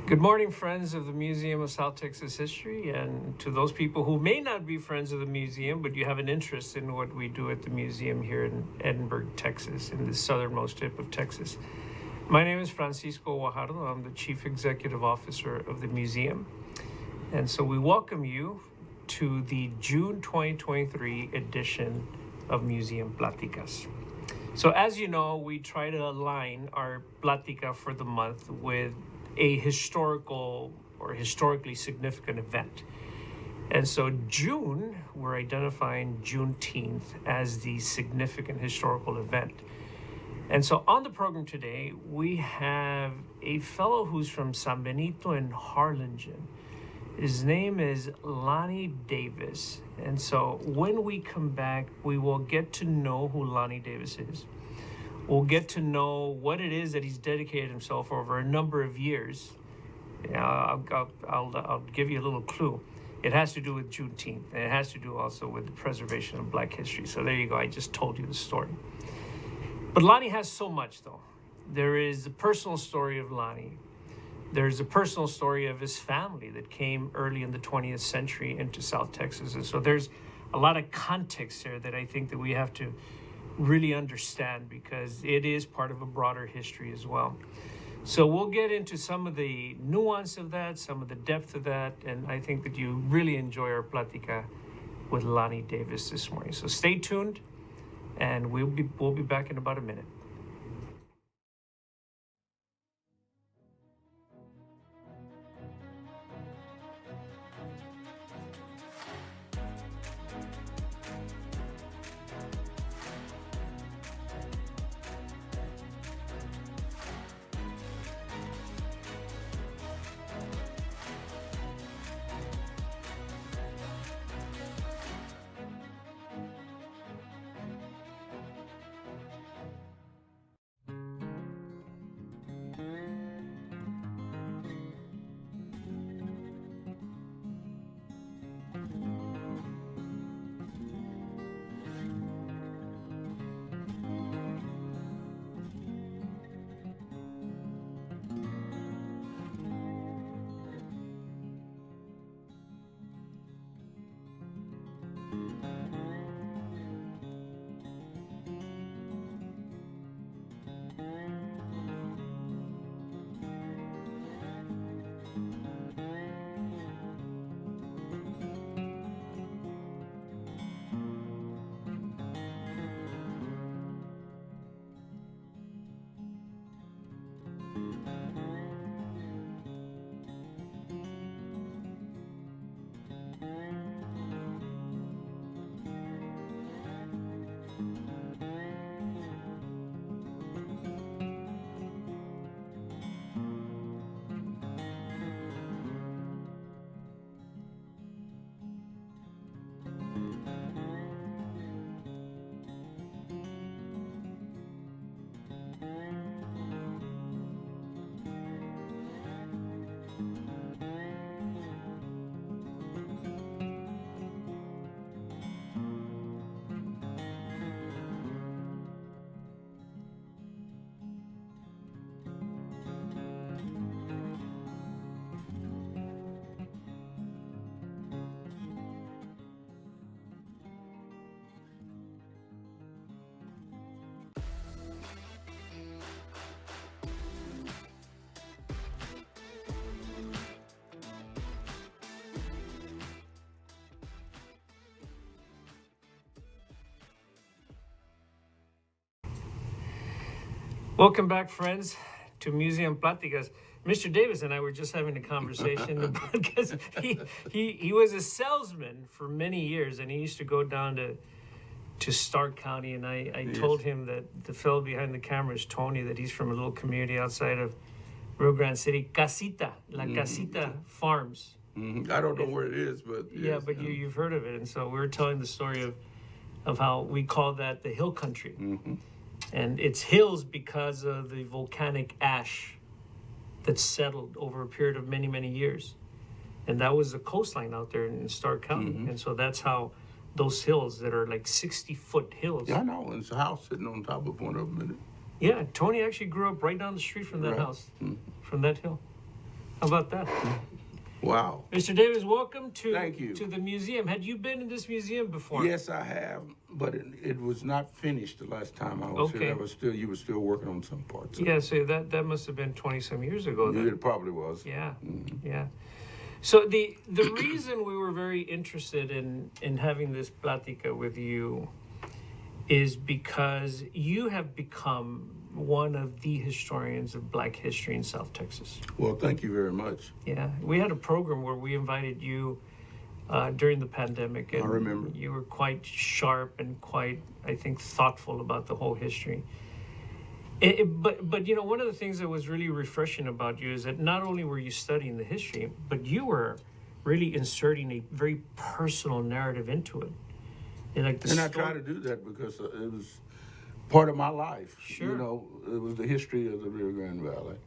Good morning, friends of the Museum of South Texas History, and to those people who may not be friends of the museum, but you have an interest in what we do at the museum here in Edinburgh, Texas, in the southernmost tip of Texas. My name is Francisco Guajardo. I'm the Chief Executive Officer of the museum. And so we welcome you to the June 2023 edition of Museum Pláticas. So as you know, we try to align our Plática for the month with a historical or historically significant event. And so June, we're identifying Juneteenth as the significant historical event. And so on the program today, we have a fellow who's from San Benito and Harlingen. His name is Lonnie Davis. And so when we come back, we will get to know who Lonnie Davis is. We'll get to know what it is that he's dedicated himself over a number of years. I'll give you a little clue. It has to do with Juneteenth, and it has to do also with the preservation of Black history. So there you go. I just told you the story. But Lonnie has so much, though. There is the personal story of Lonnie. There's a personal story of his family that came early in the 20th century into South Texas. And so there's a lot of context here that I think that we have to really understand, because it is part of a broader history as well. So we'll get into some of the nuance of that, some of the depth of that, and I think that you really enjoy our Plática with Lonnie Davis this morning. So stay tuned, and we'll be back in about a minute. Welcome back, friends, to Museum Pláticas. Mr. Davis and I were just having a conversation because he was a salesman for many years, and he used to go down to Stark County, and I told him that the fellow behind the camera is Tony, that he's from a little community outside of Rio Grande City, La Casita Farms. I don't know where it is, but yeah, but you've heard of it. And so we were telling the story of how we call that the hill country. And it's hills because of the volcanic ash that settled over a period of many, many years. And that was the coastline out there in Stark County. And so that's how those hills that are like 60-foot hills. Yeah, I know. And it's a house sitting on top of one of them. Yeah, Tony actually grew up right down the street from that house, from that hill. How about that? Wow. Mr. Davis, welcome Thank you. to the museum. Had you been in this museum before? Yes, I have, but it was not finished the last time I was Okay. here. You were still working on some parts. Yeah, so that must have been 20-some years ago then. It probably was. Yeah, yeah. So the reason we were very interested in having this plática with you is because you have become one of the historians of Black history in South Texas. Well, thank you very much. Yeah, we had a program where we invited you during the pandemic, and I remember. you were quite sharp and quite, I think, thoughtful about the whole history. But you know, one of the things that was really refreshing about you is that not only were you studying the history, but you were really inserting a very personal narrative into it. And like I try to do that because it was part of my life. Sure. You know, it was the history of the Rio Grande Valley.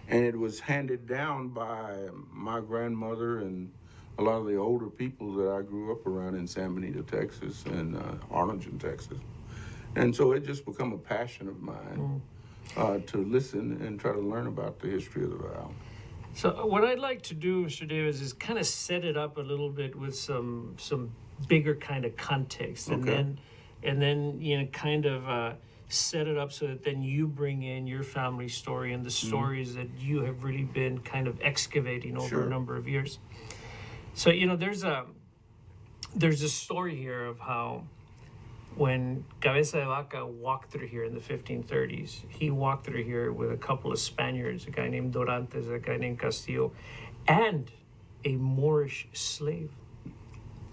And it was handed down by my grandmother and a lot of the older people that I grew up around in San Benito, Texas, and Arlington, Texas. And so it just become a passion of mine to listen and try to learn about the history of the valley. So what I'd like to do, Mr. Davis, is kind of set it up a little bit with some bigger kind of context, and Okay. then you know, kind of set it up so that then you bring in your family story and the stories that you have really been kind of excavating over Sure. a number of years. So you know, there's a story here of how when Cabeza de Vaca walked through here in the 1530s, he walked through here with a couple of Spaniards, a guy named Dorantes, a guy named Castillo, and a Moorish slave,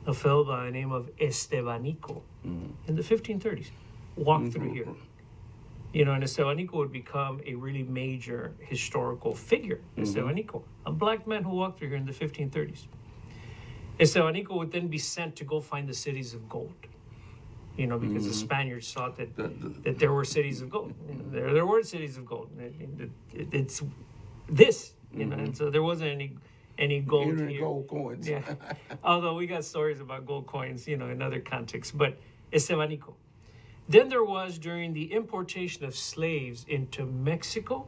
a fellow by the name of Estebanico, in the 1530s, walked through here. You know, and Estebanico would become a really major historical figure. Estebanico, a black man who walked through here in the 1530s. Estebanico would then be sent to go find the cities of gold. You know, because the Spaniards thought that there were cities of gold. You know, there were cities of gold. It's this, you know, and so there wasn't any gold Even here. gold coins. Yeah. Although we got stories about gold coins, you know, in other contexts, but Estebanico. Then there was during the importation of slaves into Mexico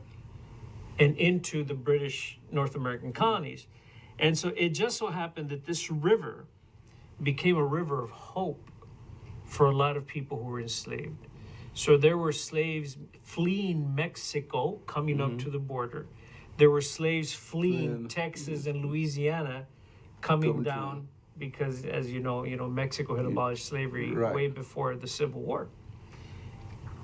and into the British North American colonies. And so it just so happened that this river became a river of hope for a lot of people who were enslaved. So there were slaves fleeing Mexico, coming up to the border. There were slaves fleeing Texas and Louisiana, coming down because, as you know, Mexico had abolished slavery Right. way before the Civil War.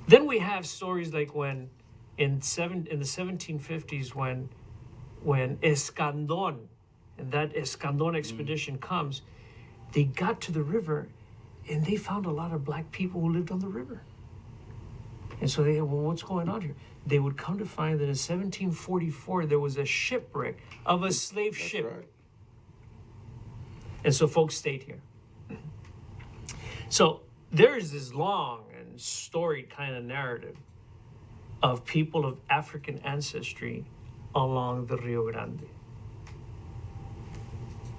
Then we have stories like when in the 1750s when Escandon and that Escandon expedition comes, they got to the river and they found a lot of black people who lived on the river. And so they, well, what's going on here? They would come to find that in 1744 there was a shipwreck of a slave That's ship. right. And so folks stayed here. So there's this long and storied kind of narrative of people of African ancestry along the Rio Grande.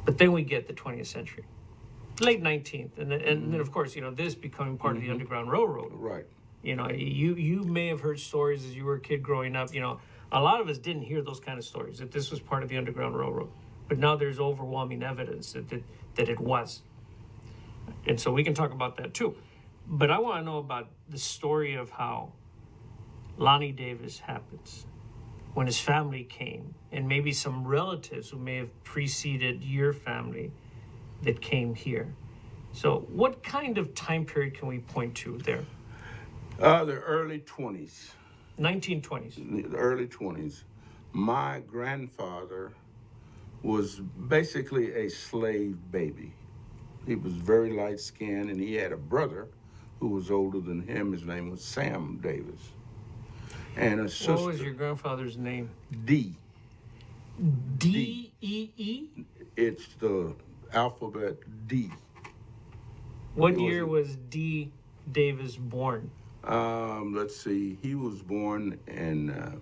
But then we get the 20th century, late 19th, and then of course, you know, this becoming part of the Underground Railroad. Right. You know, you may have heard stories as you were a kid growing up. You know, a lot of us didn't hear those kind of stories, that this was part of the Underground Railroad. But now there's overwhelming evidence that it was. And so we can talk about that too. But I want to know about the story of how Lonnie Davis happens, when his family came, and maybe some relatives who may have preceded your family that came here. So what kind of time period can we point to there? The early 20s. 1920s. The early 20s. My grandfather was basically a slave baby. He was very light-skinned, and he had a brother who was older than him. His name was Sam Davis. And a sister. What was your grandfather's name? D. D-E-E? It's the alphabet D. What It year was- was D. Davis born? Let's see. He was born in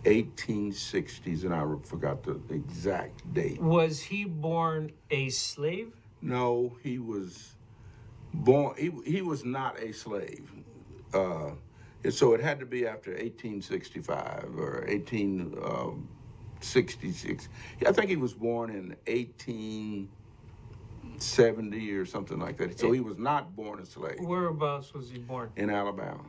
1860s, and I forgot the exact date. Was he born a slave? No, he was born. He was not a slave. So it had to be after 1865 or 66. I think he was born in 1870 or something like that. So he was not born a slave. Whereabouts was he born? In Alabama.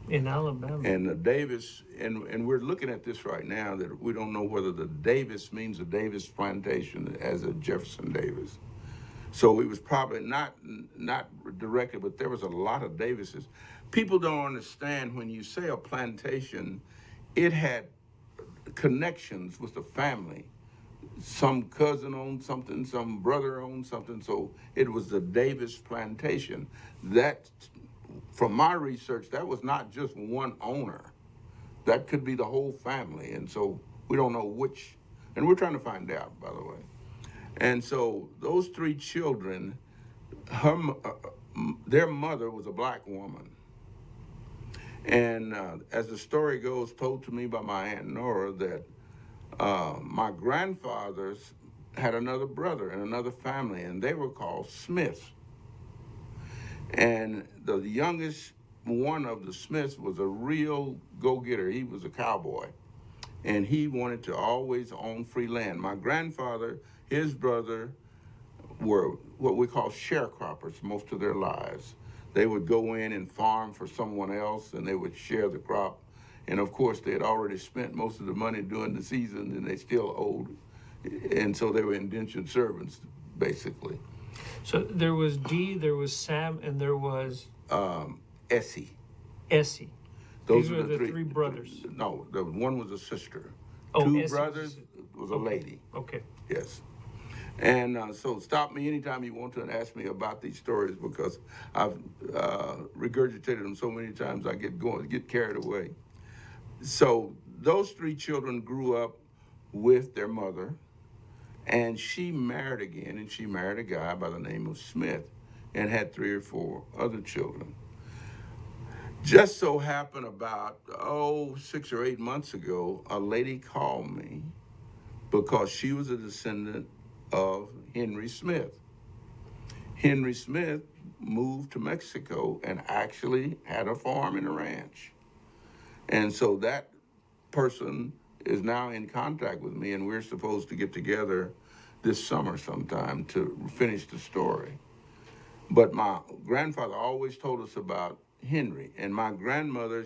In Alabama. And the Davis, and we're looking at this right now that we don't know whether the Davis means the Davis plantation as a Jefferson Davis. So it was probably not directly, but there was a lot of Davises. People don't understand when you say a plantation, it had connections with the family. Some cousin owned something, some brother owned something, so it was the Davis plantation. That, from my research, that was not just one owner. That could be the whole family, and so we don't know which, and we're trying to find out, by the way. And so those three children, their mother was a black woman. And as the story goes, told to me by my Aunt Nora, that my grandfathers had another brother in another family, and they were called Smiths. And the youngest one of the Smiths was a real go-getter. He was a cowboy, and he wanted to always own free land. My grandfather, his brother, were what we call sharecroppers most of their lives. They would go in and farm for someone else, and they would share the crop. And of course, they had already spent most of the money during the season, and they still owed. And so they were indentured servants, basically. So there was D, there was Sam, and there was Essie. Essie. Those These were were the three brothers. No, the one was a sister. Oh, Two Essie brothers was a lady. Okay. Yes. And so stop me anytime you want to and ask me about these stories, because I've regurgitated them so many times I get carried away. So those three children grew up with their mother, and she married again, and she married a guy by the name of Smith and had 3 or 4 other children. Just so happened about 6 or 8 months ago, a lady called me because she was a descendant of Henry Smith. Henry Smith moved to Mexico and actually had a farm and a ranch. And so that person is now in contact with me, and we're supposed to get together this summer sometime to finish the story. But my grandfather always told us about Henry, and my grandmother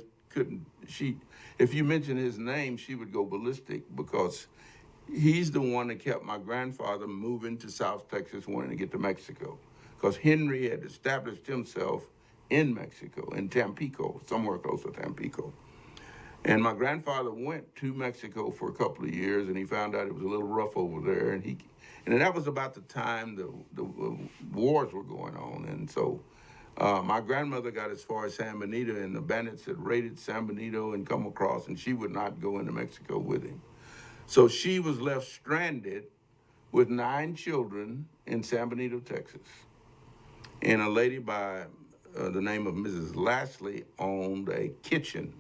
if you mention his name, she would go ballistic, because he's the one that kept my grandfather moving to South Texas, wanting to get to Mexico, because Henry had established himself in Mexico, in Tampico, somewhere close to Tampico. And my grandfather went to Mexico for a couple of years, and he found out it was a little rough over there. And that was about the time the wars were going on. And so my grandmother got as far as San Benito, and the bandits had raided San Benito and come across, and she would not go into Mexico with him. So she was left stranded with 9 children in San Benito, Texas. And a lady by the name of Mrs. Lashley owned a kitchen,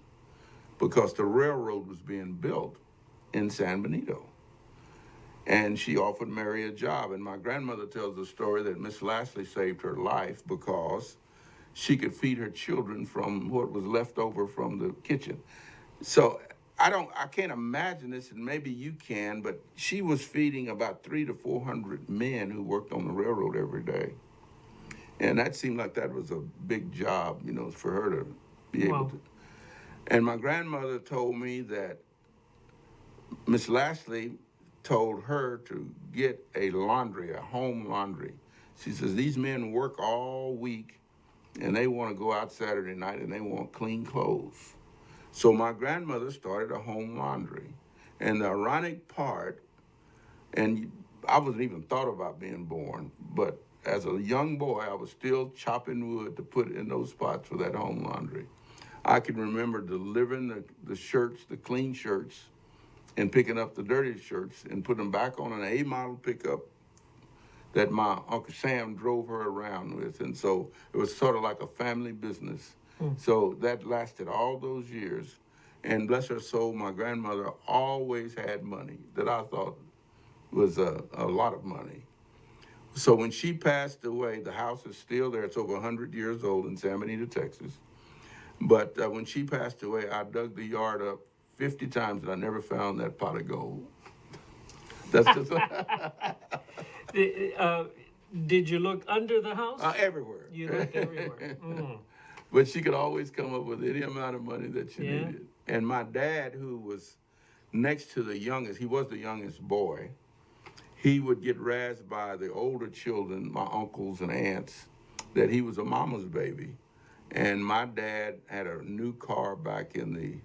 because the railroad was being built in San Benito. And she offered Mary a job. And my grandmother tells the story that Miss Lashley saved her life because she could feed her children from what was left over from the kitchen. So I can't imagine this, and maybe you can, but she was feeding about 300 to 400 men who worked on the railroad every day. And that seemed like that was a big job, for her to be able to. And my grandmother told me that Miss Lashley told her to get a laundry, a home laundry. She says, these men work all week, and they want to go out Saturday night, and they want clean clothes. So my grandmother started a home laundry. And the ironic part, and I wasn't even thought about being born, but as a young boy, I was still chopping wood to put in those spots for that home laundry. I can remember delivering the shirts, the clean shirts, and picking up the dirty shirts and putting them back on an A-model pickup that my Uncle Sam drove her around with. And so it was sort of like a family business. So that lasted all those years. And bless her soul, my grandmother always had money that I thought was a lot of money. So when she passed away, the house is still there. It's over 100 years old in San Benito, Texas. But when she passed away, I dug the yard up 50 times and I never found that pot of gold. That's just Did you look under the house? everywhere. You looked everywhere. Mm. But she could always come up with any amount of money that she Yeah. needed. And my dad, who was next to the youngest, he was the youngest boy, he would get razzed by the older children, my uncles and aunts, that he was a mama's baby. And my dad had a new car back in the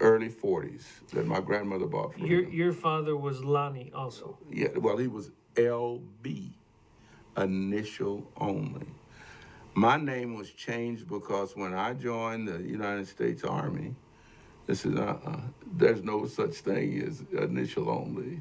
early 40s that my grandmother bought for him. Your father was Lonnie also. Yeah, well, he was LB, initial only. My name was changed because when I joined the United States Army, this is there's no such thing as initial only.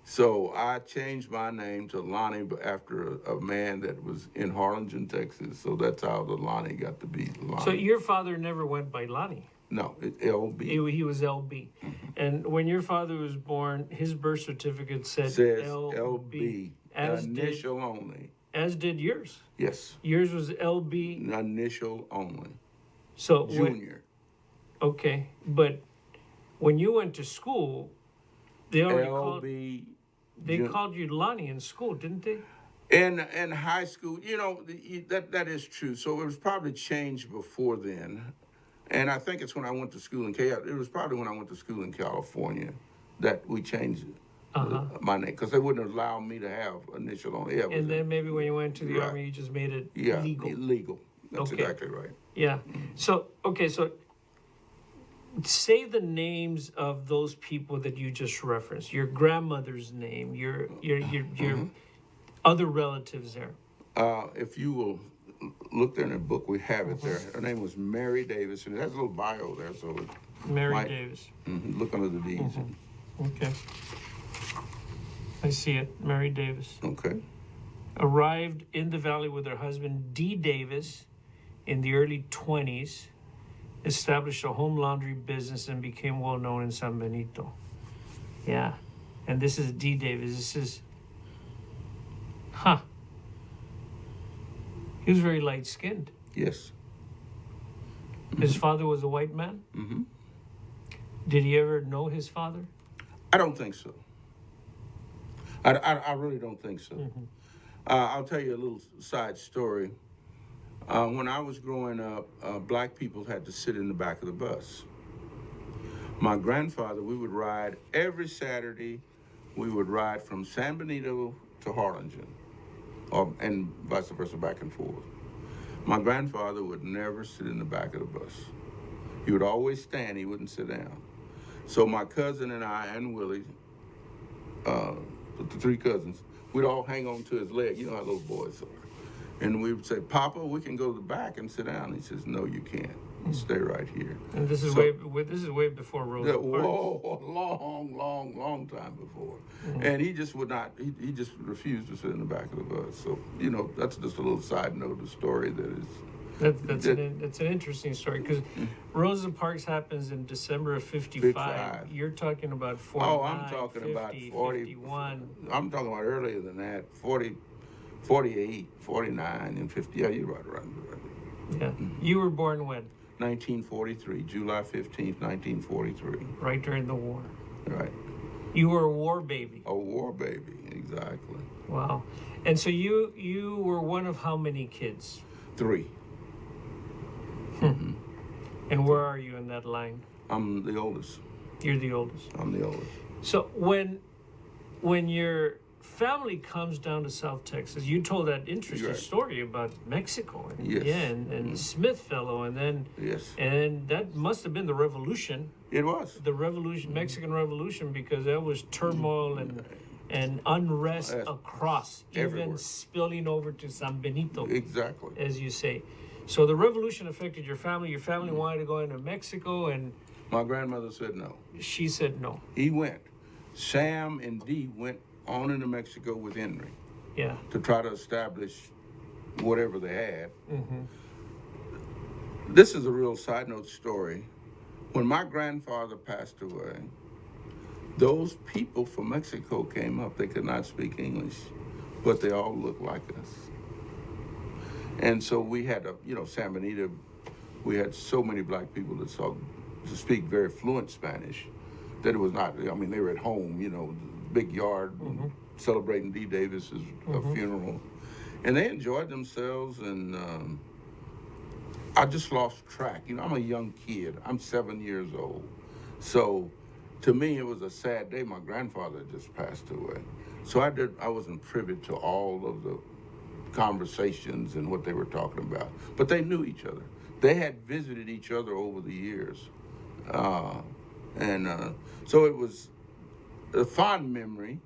So I changed my name to Lonnie after a man that was in Harlingen, Texas. So that's how the Lonnie got to be Lonnie. So your father never went by Lonnie. No, it's LB. He was LB. And when your father was born, his birth certificate said Says LB. LB, initial only. As did yours. Yes, Yours was LB. initial only. So Junior. okay, but when you went to school, they already called you Lonnie in school, didn't they? In high school, that is true. So it was probably changed before then. And I think it's when I went to school it was probably when I went to school in California that we changed my name, because they wouldn't allow me to have initial only. Yeah, And then maybe when you went to the Right. Army, you just made it yeah, legal. legal. That's Okay. exactly right. Yeah. So say the names of those people that you just referenced. Your grandmother's name, your other relatives there. If you will look there in the book, we have it there. Her name was Mary Davis, and it has a little bio there, so Mary Davis. look under the D's. Okay. I see it. Mary Davis. Okay. Arrived in the valley with her husband, D. Davis, in the early 20s. Established a home laundry business and became well known in San Benito. Yeah. And this is D. Davis. This is. He was very light skinned. Yes. His father was a white man? Mm-hmm. Did he ever know his father? I don't think so. I really don't think so. I'll tell you a little side story. When I was growing up, black people had to sit in the back of the bus. My grandfather, we would ride every Saturday. We would ride from San Benito to Harlingen, and vice versa, back and forth. My grandfather would never sit in the back of the bus. He would always stand. He wouldn't sit down. So my cousin and I and Willie, the three cousins, we'd all hang on to his leg. You know how little boys are. And we would say, "Papa, we can go to the back and sit down." He says, "No, you can't. You stay right here." And this is way before Rosa Parks. Whoa, long time before. And he just would not. He just refused to sit in the back of the bus. So that's just a little side note of the story that is. That's an interesting story, because Rosa Parks happens in December of 55. You're talking about 49, Oh, I'm talking 50, about 40. 51. I'm talking about earlier than that. 40, 48, 49, and 50. Yeah, you're right. Yeah. You were born when? 1943, July 15th, 1943. Right during the war. Right. You were a war baby. A war baby, exactly. Wow. And so you were one of how many kids? 3. And where are you in that line? I'm the oldest. You're the oldest. I'm the oldest. So when your family comes down to South Texas, you told that interesting story about Mexico. And, Yes. Yeah, and the Smith fellow, and then Yes. and that must have been the revolution. It was. The revolution, Mexican Revolution, because that was turmoil and unrest Yes. across, Everywhere. even spilling over to San Benito, Exactly. as you say. So the revolution affected your family. Your family wanted to go into Mexico, and My grandmother said no. she said no. He went. Sam and Dee went on into Mexico with Henry Yeah. to try to establish whatever they had. This is a real side note story. When my grandfather passed away, those people from Mexico came up. They could not speak English, but they all looked like us. And so we had San Benito, we had so many black people that to speak very fluent Spanish. That it was not. I mean, they were at home, big yard, celebrating D. Davis's funeral, and they enjoyed themselves. And I just lost track. I'm a young kid. I'm 7 years old, so to me it was a sad day. My grandfather just passed away, so I wasn't privy to all of the conversations and what they were talking about. But they knew each other. They had visited each other over the years. So it was a fond memory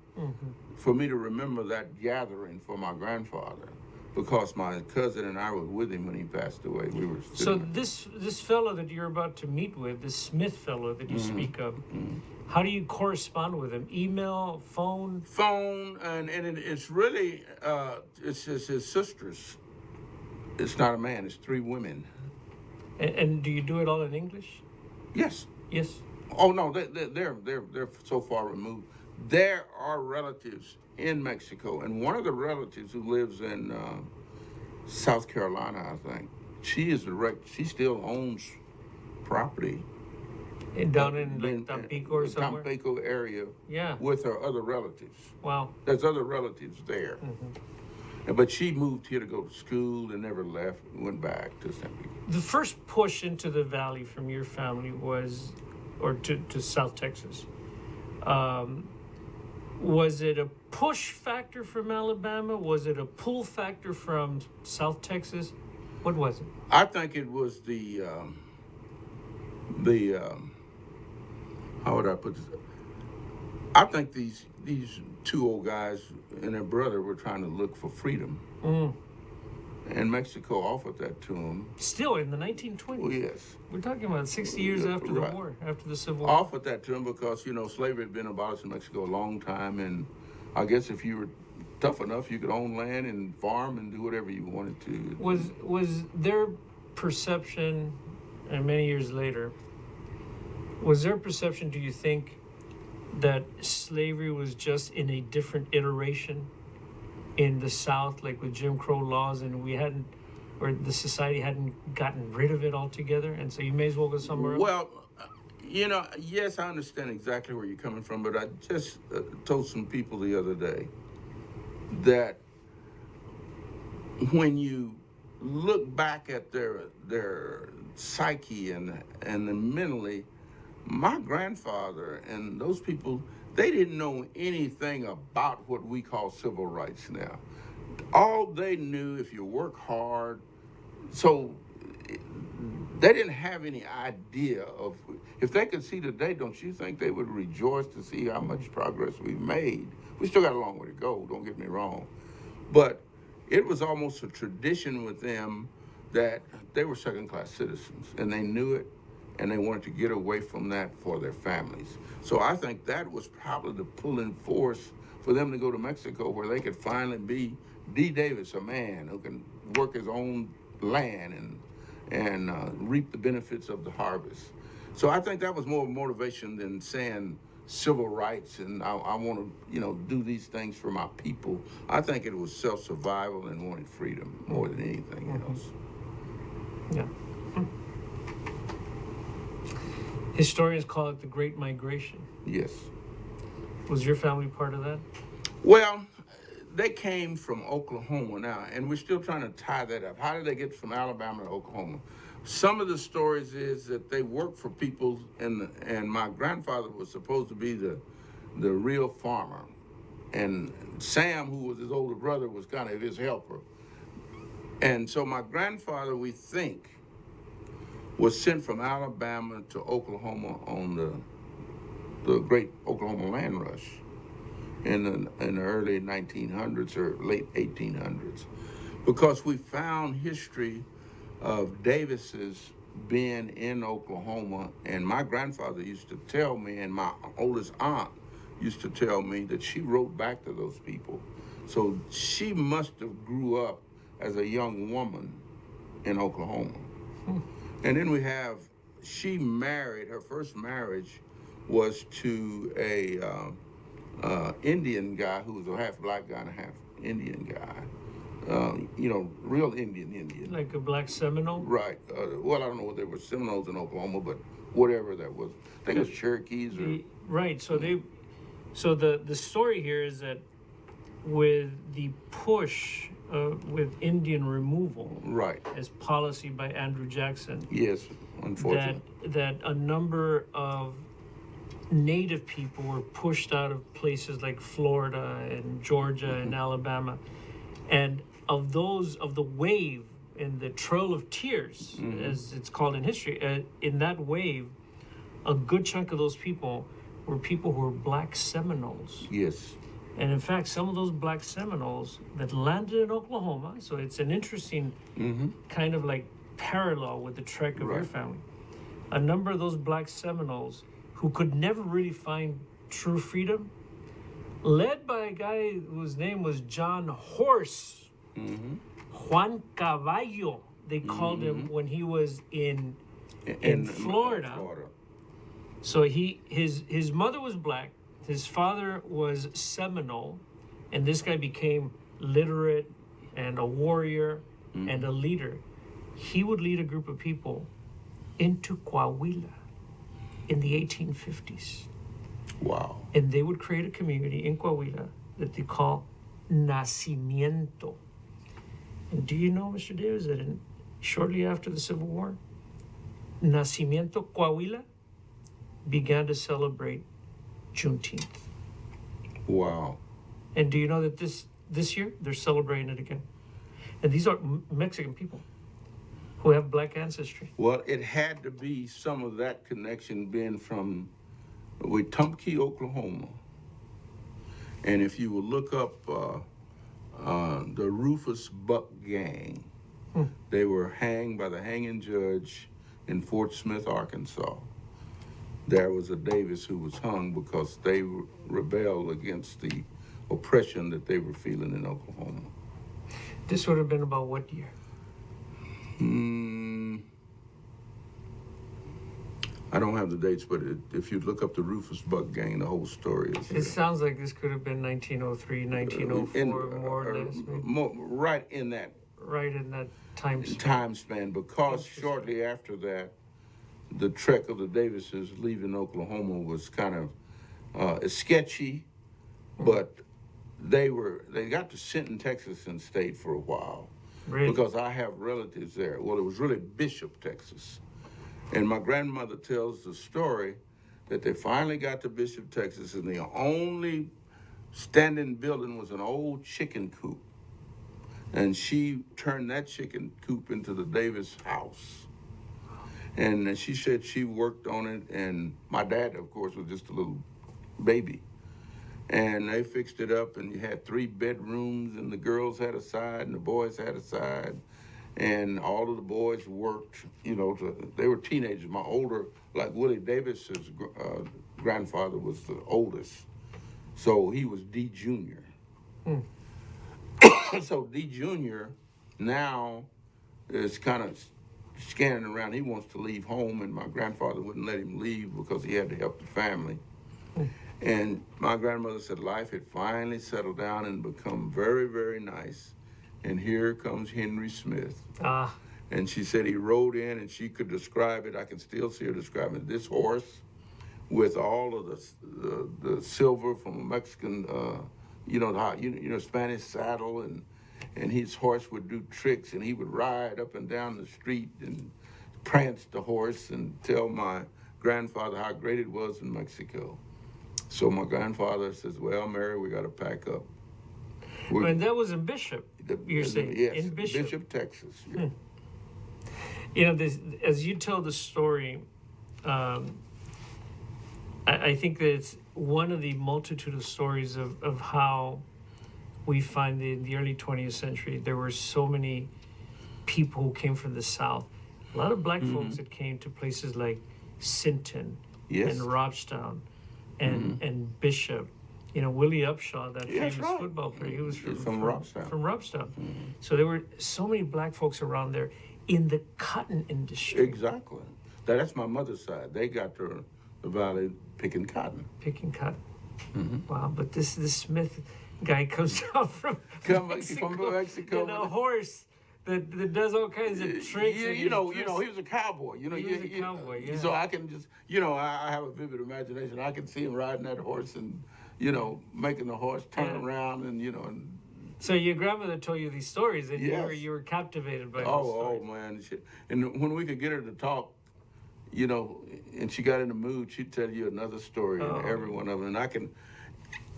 for me to remember that gathering for my grandfather, because my cousin and I were with him when he passed away. We were So this fellow that you're about to meet with, this Smith fellow that you speak of, how do you correspond with him? Email, phone? Phone, and it's really, it's his sisters. It's not a man, it's 3 women. And do you do it all in English? Yes. Yes. Oh no, they're so far removed. There are relatives in Mexico, and one of the relatives who lives in South Carolina, I think, she still owns property Down in like Tampico or somewhere? Tampico area. Yeah. With her other relatives. Wow. There's other relatives there. But she moved here to go to school and never left, went back to Tampico. The first push into the valley from your family was, or to South Texas, was it a push factor from Alabama? Was it a pull factor from South Texas? What was it? I think it was the how would I put this? I think these 2 old guys and their brother were trying to look for freedom. And Mexico offered that to them. Still in the 1920s? Well, yes. We're talking about 60 years after the Right. war, after the Civil War. Offered that to them because, slavery had been abolished in Mexico a long time. And I guess if you were tough enough, you could own land and farm and do whatever you wanted to. Was their perception, and many years later, was their perception, do you think, that slavery was just in a different iteration in the South, like with Jim Crow laws, and the society hadn't gotten rid of it altogether, and so you may as well go somewhere else? Well, yes, I understand exactly where you're coming from, but I just told some people the other day that when you look back at their psyche and mentally, my grandfather and those people, they didn't know anything about what we call civil rights now. All they knew, if you work hard, so they didn't have any idea of, if they could see today, don't you think they would rejoice to see how much progress we've made? We still got a long way to go, don't get me wrong. But it was almost a tradition with them that they were second-class citizens, and they knew it, and they wanted to get away from that for their families. So I think that was probably the pulling force for them to go to Mexico, where they could finally be D. Davis, a man who can work his own land and reap the benefits of the harvest. So I think that was more motivation than saying civil rights and I want to, do these things for my people. I think it was self-survival and wanting freedom more than anything else. Yeah. Historians call it the Great Migration. Yes. Was your family part of that? Well, they came from Oklahoma now, and we're still trying to tie that up. How did they get from Alabama to Oklahoma? Some of the stories is that they worked for people, and my grandfather was supposed to be the real farmer, and Sam, who was his older brother, was kind of his helper. And so my grandfather, we think, was sent from Alabama to Oklahoma on the great Oklahoma land rush in the early 1900s or late 1800s, because we found history of Davis's being in Oklahoma, and my grandfather used to tell me, and my oldest aunt used to tell me, that she wrote back to those people. So she must have grew up as a young woman in Oklahoma. And then she married, her first marriage was to a Indian guy who was a half black guy and a half Indian guy. real Indian. Like a black Seminole? Right. Well, I don't know if there were Seminoles in Oklahoma, but whatever that was. I think it was Cherokees or... Right. So the story here is that with the push with Indian removal Right. as policy by Andrew Jackson, Yes, unfortunately. that a number of native people were pushed out of places like Florida and Georgia and Alabama, and of the wave in the Trail of Tears, as it's called in history, in that wave, a good chunk of those people were people who were black Seminoles. Yes. And in fact, some of those black Seminoles that landed in Oklahoma, so it's an interesting kind of like parallel with the trek of your family. A number of those black Seminoles who could never really find true freedom, led by a guy whose name was John Horse, Juan Caballo, they called him when he was in Florida. So his mother was black, his father was Seminole, and this guy became literate and a warrior and a leader. He would lead a group of people into Coahuila in the 1850s. Wow. And they would create a community in Coahuila that they call Nacimiento. And do you know, Mr. Davis, that shortly after the Civil War, Nacimiento Coahuila began to celebrate Juneteenth. Wow. And do you know that this year they're celebrating it again? And these are Mexican people who have black ancestry. Well, it had to be some of that connection being from Wetumpka, Oklahoma. And if you will look up the Rufus Buck Gang, they were hanged by the hanging judge in Fort Smith, Arkansas. There was a Davis who was hung because they rebelled against the oppression that they were feeling in Oklahoma. This would have been about what year? I don't have the dates, but if you look up the Rufus Buck Gang, the whole story is It sounds like this could have been 1903, 1904, more or less. Right in that time span, because shortly after that, the trek of the Davises leaving Oklahoma was kind of sketchy, but they got to Sinton, Texas, and stayed for a while. Really? Because I have relatives there. Well, it was really Bishop, Texas. And my grandmother tells the story that they finally got to Bishop, Texas, and the only standing building was an old chicken coop. And she turned that chicken coop into the Davis house. And she said she worked on it, and my dad, of course, was just a little baby. And they fixed it up, and you had 3 bedrooms, and the girls had a side, and the boys had a side. And all of the boys worked, they were teenagers. My older, like Willie Davis's grandfather was the oldest. So he was D. Junior. So D. Junior now is kind of scanning around. He wants to leave home, and my grandfather wouldn't let him leave because he had to help the family. And my grandmother said life had finally settled down and become very, very nice. And here comes Henry Smith. And she said he rode in, and she could describe it. I can still see her describing it. This horse with all of the silver from a Mexican, Spanish saddle, and his horse would do tricks, and he would ride up and down the street and prance the horse and tell my grandfather how great it was in Mexico. So my grandfather says, well, Mary, we got to pack up. And that was in Bishop, you're saying? Yes, in Bishop, Texas. Yeah. As you tell the story, I think that it's one of the multitude of stories of how we find in the early 20th century, there were so many people who came from the South. A lot of black folks that came to places like Sinton and Robstown and Bishop. Willie Upshaw, that famous football player, he was from Robstown. So there were so many black folks around there in the cotton industry. Exactly. That's my mother's side. They got to the valley picking cotton. Wow, but this Smith, guy comes down from Mexico. and a horse that does all kinds of tricks. and He he's was dressed- a cowboy. He was a cowboy, yeah. So I can just, I have a vivid imagination. I can see him riding that horse and, making the horse turn Yeah. around and. So your grandmother told you these stories, and Yes. you were captivated by those Oh stories. man, and when we could get her to talk, and she got in the mood, she'd tell you another story in every one of them. And I can,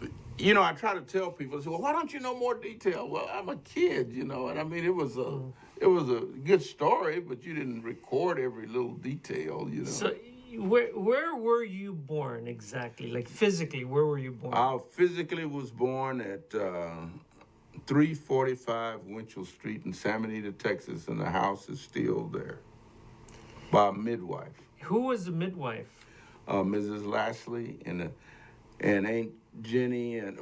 I try to tell people, I say, well, why don't you know more detail? Well, I'm a kid, and I mean, it was a good story, but you didn't record every little detail, So where were you born exactly? Like physically, where were you born? I physically was born at 345 Winchell Street in San Benito, Texas, and the house is still there by a midwife. Who was the midwife? Mrs. Lashley and Aunt Jenny, and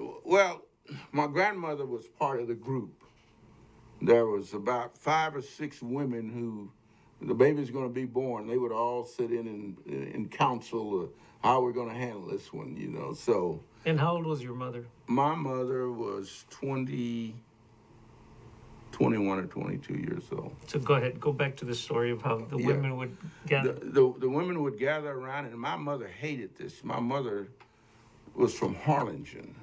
my grandmother was part of the group. There was about 5 or 6 women who, the baby's going to be born. They would all sit in counsel how we're going to handle this one, So And how old was your mother? my mother was 21 or 22 years old. So go ahead, go back to the story of how the women would gather. The women would gather around, and my mother hated this. My mother was from Harlingen,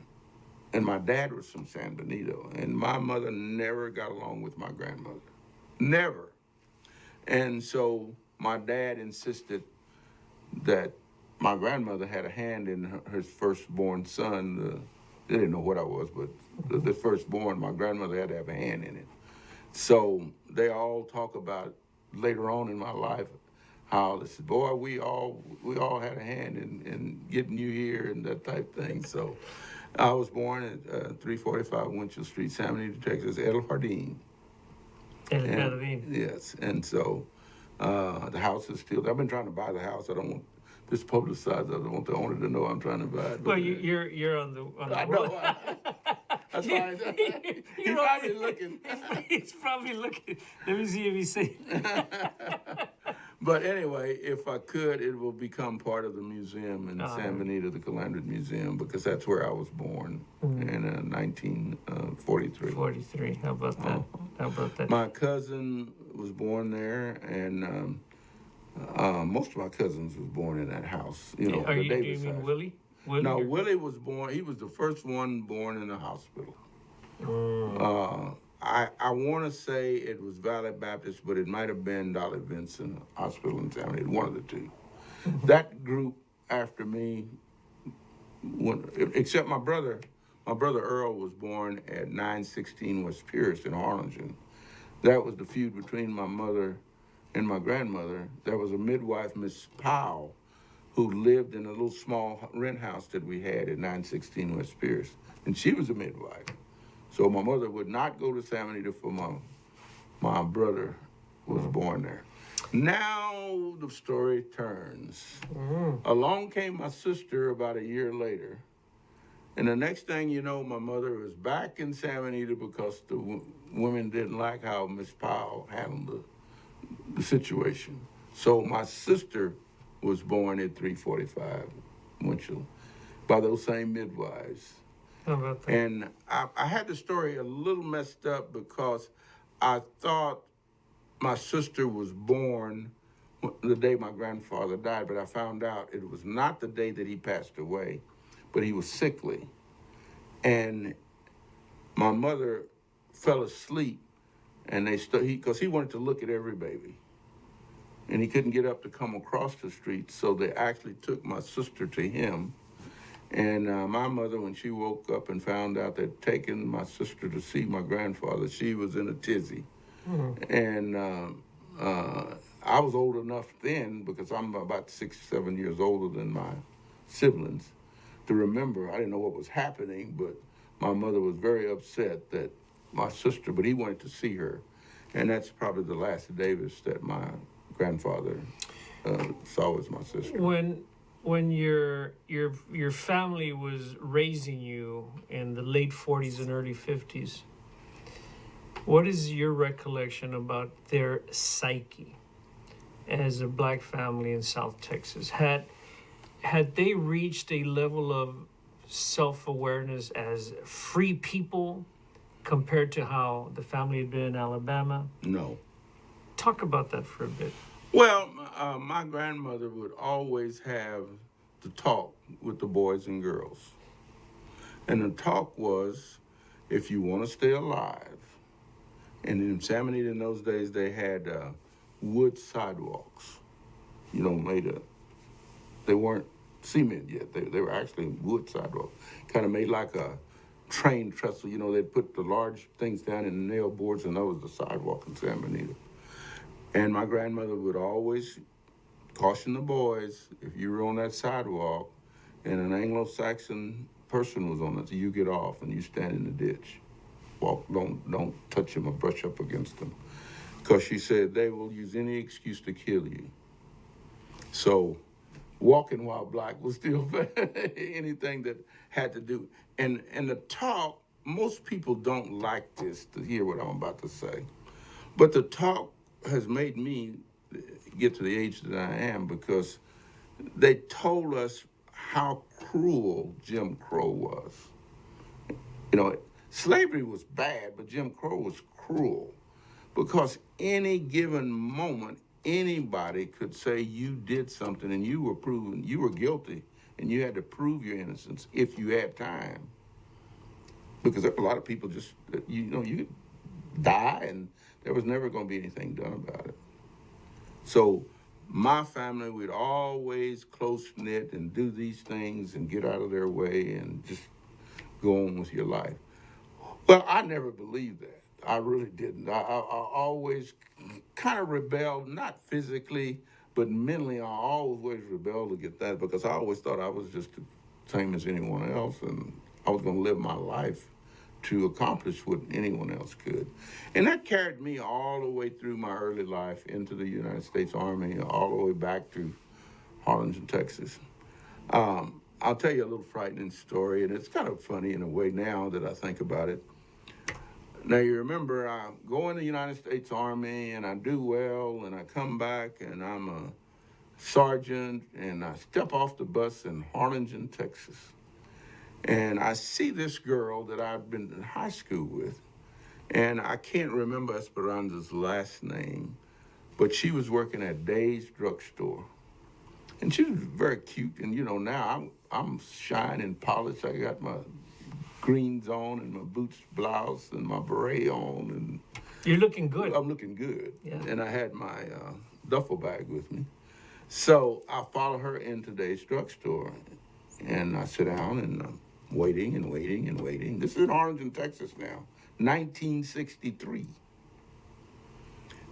and my dad was from San Benito, and my mother never got along with my grandmother. Never. And so my dad insisted that my grandmother had a hand in her firstborn son. They didn't know what I was, but the firstborn, my grandmother had to have a hand in it. So they all talk about later on in my life how they said, boy, we all had a hand in getting you here and that type thing. So I was born at 345 Winchell Street, San Benito, Texas, El Jardín. El Jardín. Yes, and so the house is still there. I've been trying to buy the house. I don't want this publicized. I don't want the owner to know I'm trying to buy it. Well, you're on the I know. That's fine. He's probably looking. He's probably looking. Let me see if he's saying. But anyway, if I could, it will become part of the museum in San Benito, the Calandra Museum, because that's where I was born in 1943. 43. How about that? How about that? My cousin was born there, and most of my cousins was born in that house. Do you Davis mean house. Willie? No, Willie was born. He was the first one born in the hospital. I want to say it was Valley Baptist, but it might have been Dolly Vincent Hospital in San Benito, one of the two. That group after me, except my brother Earl was born at 916 West Pierce in Harlingen. That was the feud between my mother and my grandmother. There was a midwife, Miss Powell, who lived in a little small rent house that we had at 916 West Pierce, and she was a midwife. So my mother would not go to San Benito for my brother was born there. Now the story turns. Along came my sister about a year later, and the next thing you know, my mother was back in San Benito because the women didn't like how Miss Powell handled the situation. So my sister was born at 345 Winchell by those same midwives. How about that? And I had the story a little messed up because I thought my sister was born the day my grandfather died, but I found out it was not the day that he passed away, but he was sickly. And my mother fell asleep, and because he wanted to look at every baby. And he couldn't get up to come across the street, so they actually took my sister to him. And my mother, when she woke up and found out they'd taken my sister to see my grandfather, she was in a tizzy. And I was old enough then, because I'm about 6 or 7 years older than my siblings, to remember. I didn't know what was happening, but my mother was very upset that my sister, but he wanted to see her. And that's probably the last Davis that my grandfather saw as my sister. When your family was raising you in the late 40s and early 50s, what is your recollection about their psyche as a black family in South Texas? Had they reached a level of self-awareness as free people compared to how the family had been in Alabama? No. Talk about that for a bit. Well, my grandmother would always have the talk with the boys and girls. And the talk was, if you want to stay alive, and in San Benito in those days, they had wood sidewalks, they weren't cement yet. They were actually wood sidewalks, kind of made like a train trestle. They'd put the large things down in nail boards, and that was the sidewalk in San Benito. And my grandmother would always caution the boys, if you were on that sidewalk and an Anglo-Saxon person was on it, you get off and you stand in the ditch. Walk, don't touch them or brush up against them. Because she said they will use any excuse to kill you. So walking while black was still anything that had to do. And the talk, most people don't like this, to hear what I'm about to say. But the talk has made me get to the age that I am, because they told us how cruel Jim Crow was. Slavery was bad, but Jim Crow was cruel, because any given moment, anybody could say you did something and you were guilty, and you had to prove your innocence if you had time. Because there were a lot of people just, you could die and there was never going to be anything done about it. So my family, we'd always close-knit and do these things and get out of their way and just go on with your life. Well, I never believed that. I really didn't. I always kind of rebelled, not physically, but mentally. I always rebelled against that, because I always thought I was just the same as anyone else, and I was going to live my life to accomplish what anyone else could. And that carried me all the way through my early life into the United States Army, all the way back to Harlingen, Texas. I'll tell you a little frightening story, and it's kind of funny in a way now that I think about it. Now, you remember, I go in the United States Army, and I do well, and I come back, and I'm a sergeant, and I step off the bus in Harlingen, Texas. And I see this girl that I've been in high school with, and I can't remember Esperanza's last name, but she was working at Day's drugstore. And she was very cute, and now I'm shiny and polished. I got my greens on and my boots blouse and my beret on, and you're looking good. I'm looking good. Yeah. And I had my duffel bag with me. So I follow her into Day's drugstore, and I sit down and I'm waiting and waiting and waiting. This is in Harlingen, Texas now, 1963.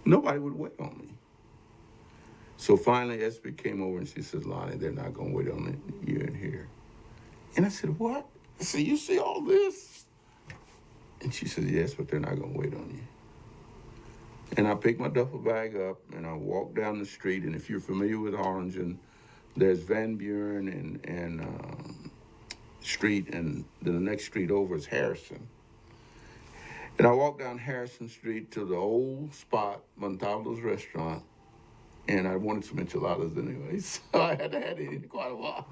Nobody would wait on me. So finally, Espy came over and she said, "Lonnie, they're not going to wait on you in here." And I said, "What?" I said, "You see all this?" And she said, "Yes, but they're not going to wait on you." And I picked my duffel bag up and I walked down the street. And if you're familiar with Harlingen, there's Van Buren and Street, and then the next street over is Harrison. And I walked down Harrison Street to the old spot, Montaldo's restaurant, and I wanted some enchiladas anyway, so I had it in quite a while.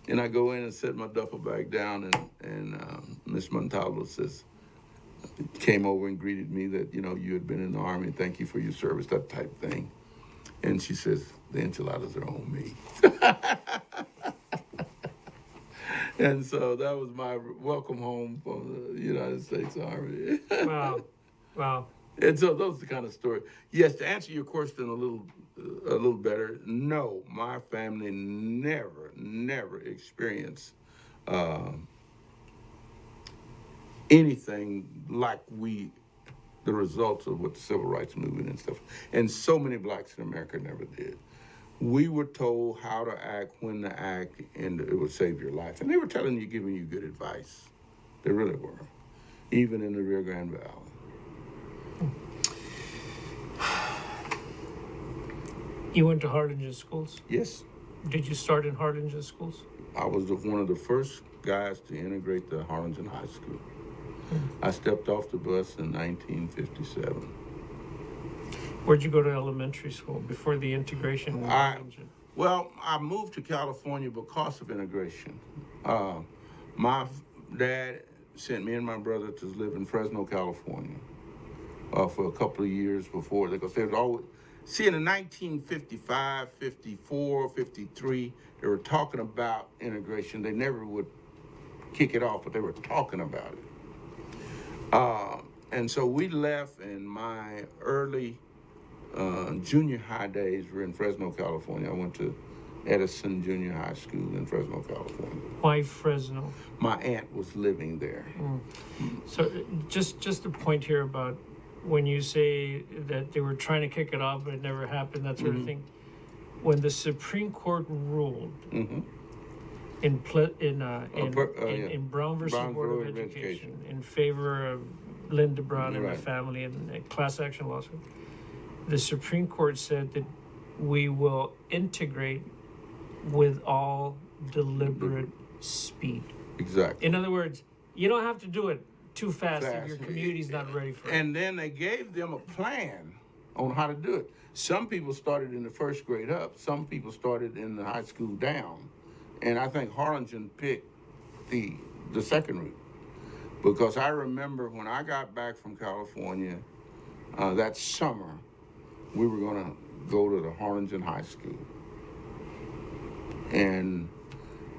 And I go in and set my duffel bag down, and Miss Montaldo came over and greeted me that, you had been in the Army, thank you for your service, that type thing. And she says, "The enchiladas are on me." And so that was my welcome home from the United States Army. Wow. And so those are the kind of stories. Yes, to answer your question a little better, no, my family never experienced anything like the results of what the Civil Rights Movement and stuff. And so many blacks in America never did. We were told how to act, when to act, and it would save your life. And they were giving you good advice. They really were, even in the Rio Grande Valley. You went to Harlingen schools? Yes. Did you start in Harlingen schools? I was one of the first guys to integrate the Harlingen High School. I stepped off the bus in 1957. Where'd you go to elementary school before the integration? Well, I moved to California because of integration. My dad sent me and my brother to live in Fresno, California, for a couple of years before, because they was always, see, in the 1955, 54, 53, they were talking about integration. They never would kick it off, but they were talking about it. And so we left, in my early junior high days were in Fresno, California. I went to Edison Junior High School in Fresno, California. Why Fresno? My aunt was living there. So just a point here about when you say that they were trying to kick it off, but it never happened, that sort of thing. When the Supreme Court ruled in Brown versus Board of Education in favor of Linda Brown and the family in a class action lawsuit, the Supreme Court said that we will integrate with all deliberate speed. Exactly. In other words, you don't have to do it too fast if your community's not ready for it. And then they gave them a plan on how to do it. Some people started in the first grade up. Some people started in the high school down. And I think Harlingen picked the second route. Because I remember when I got back from California that summer, we were going to go to the Harlingen High School. And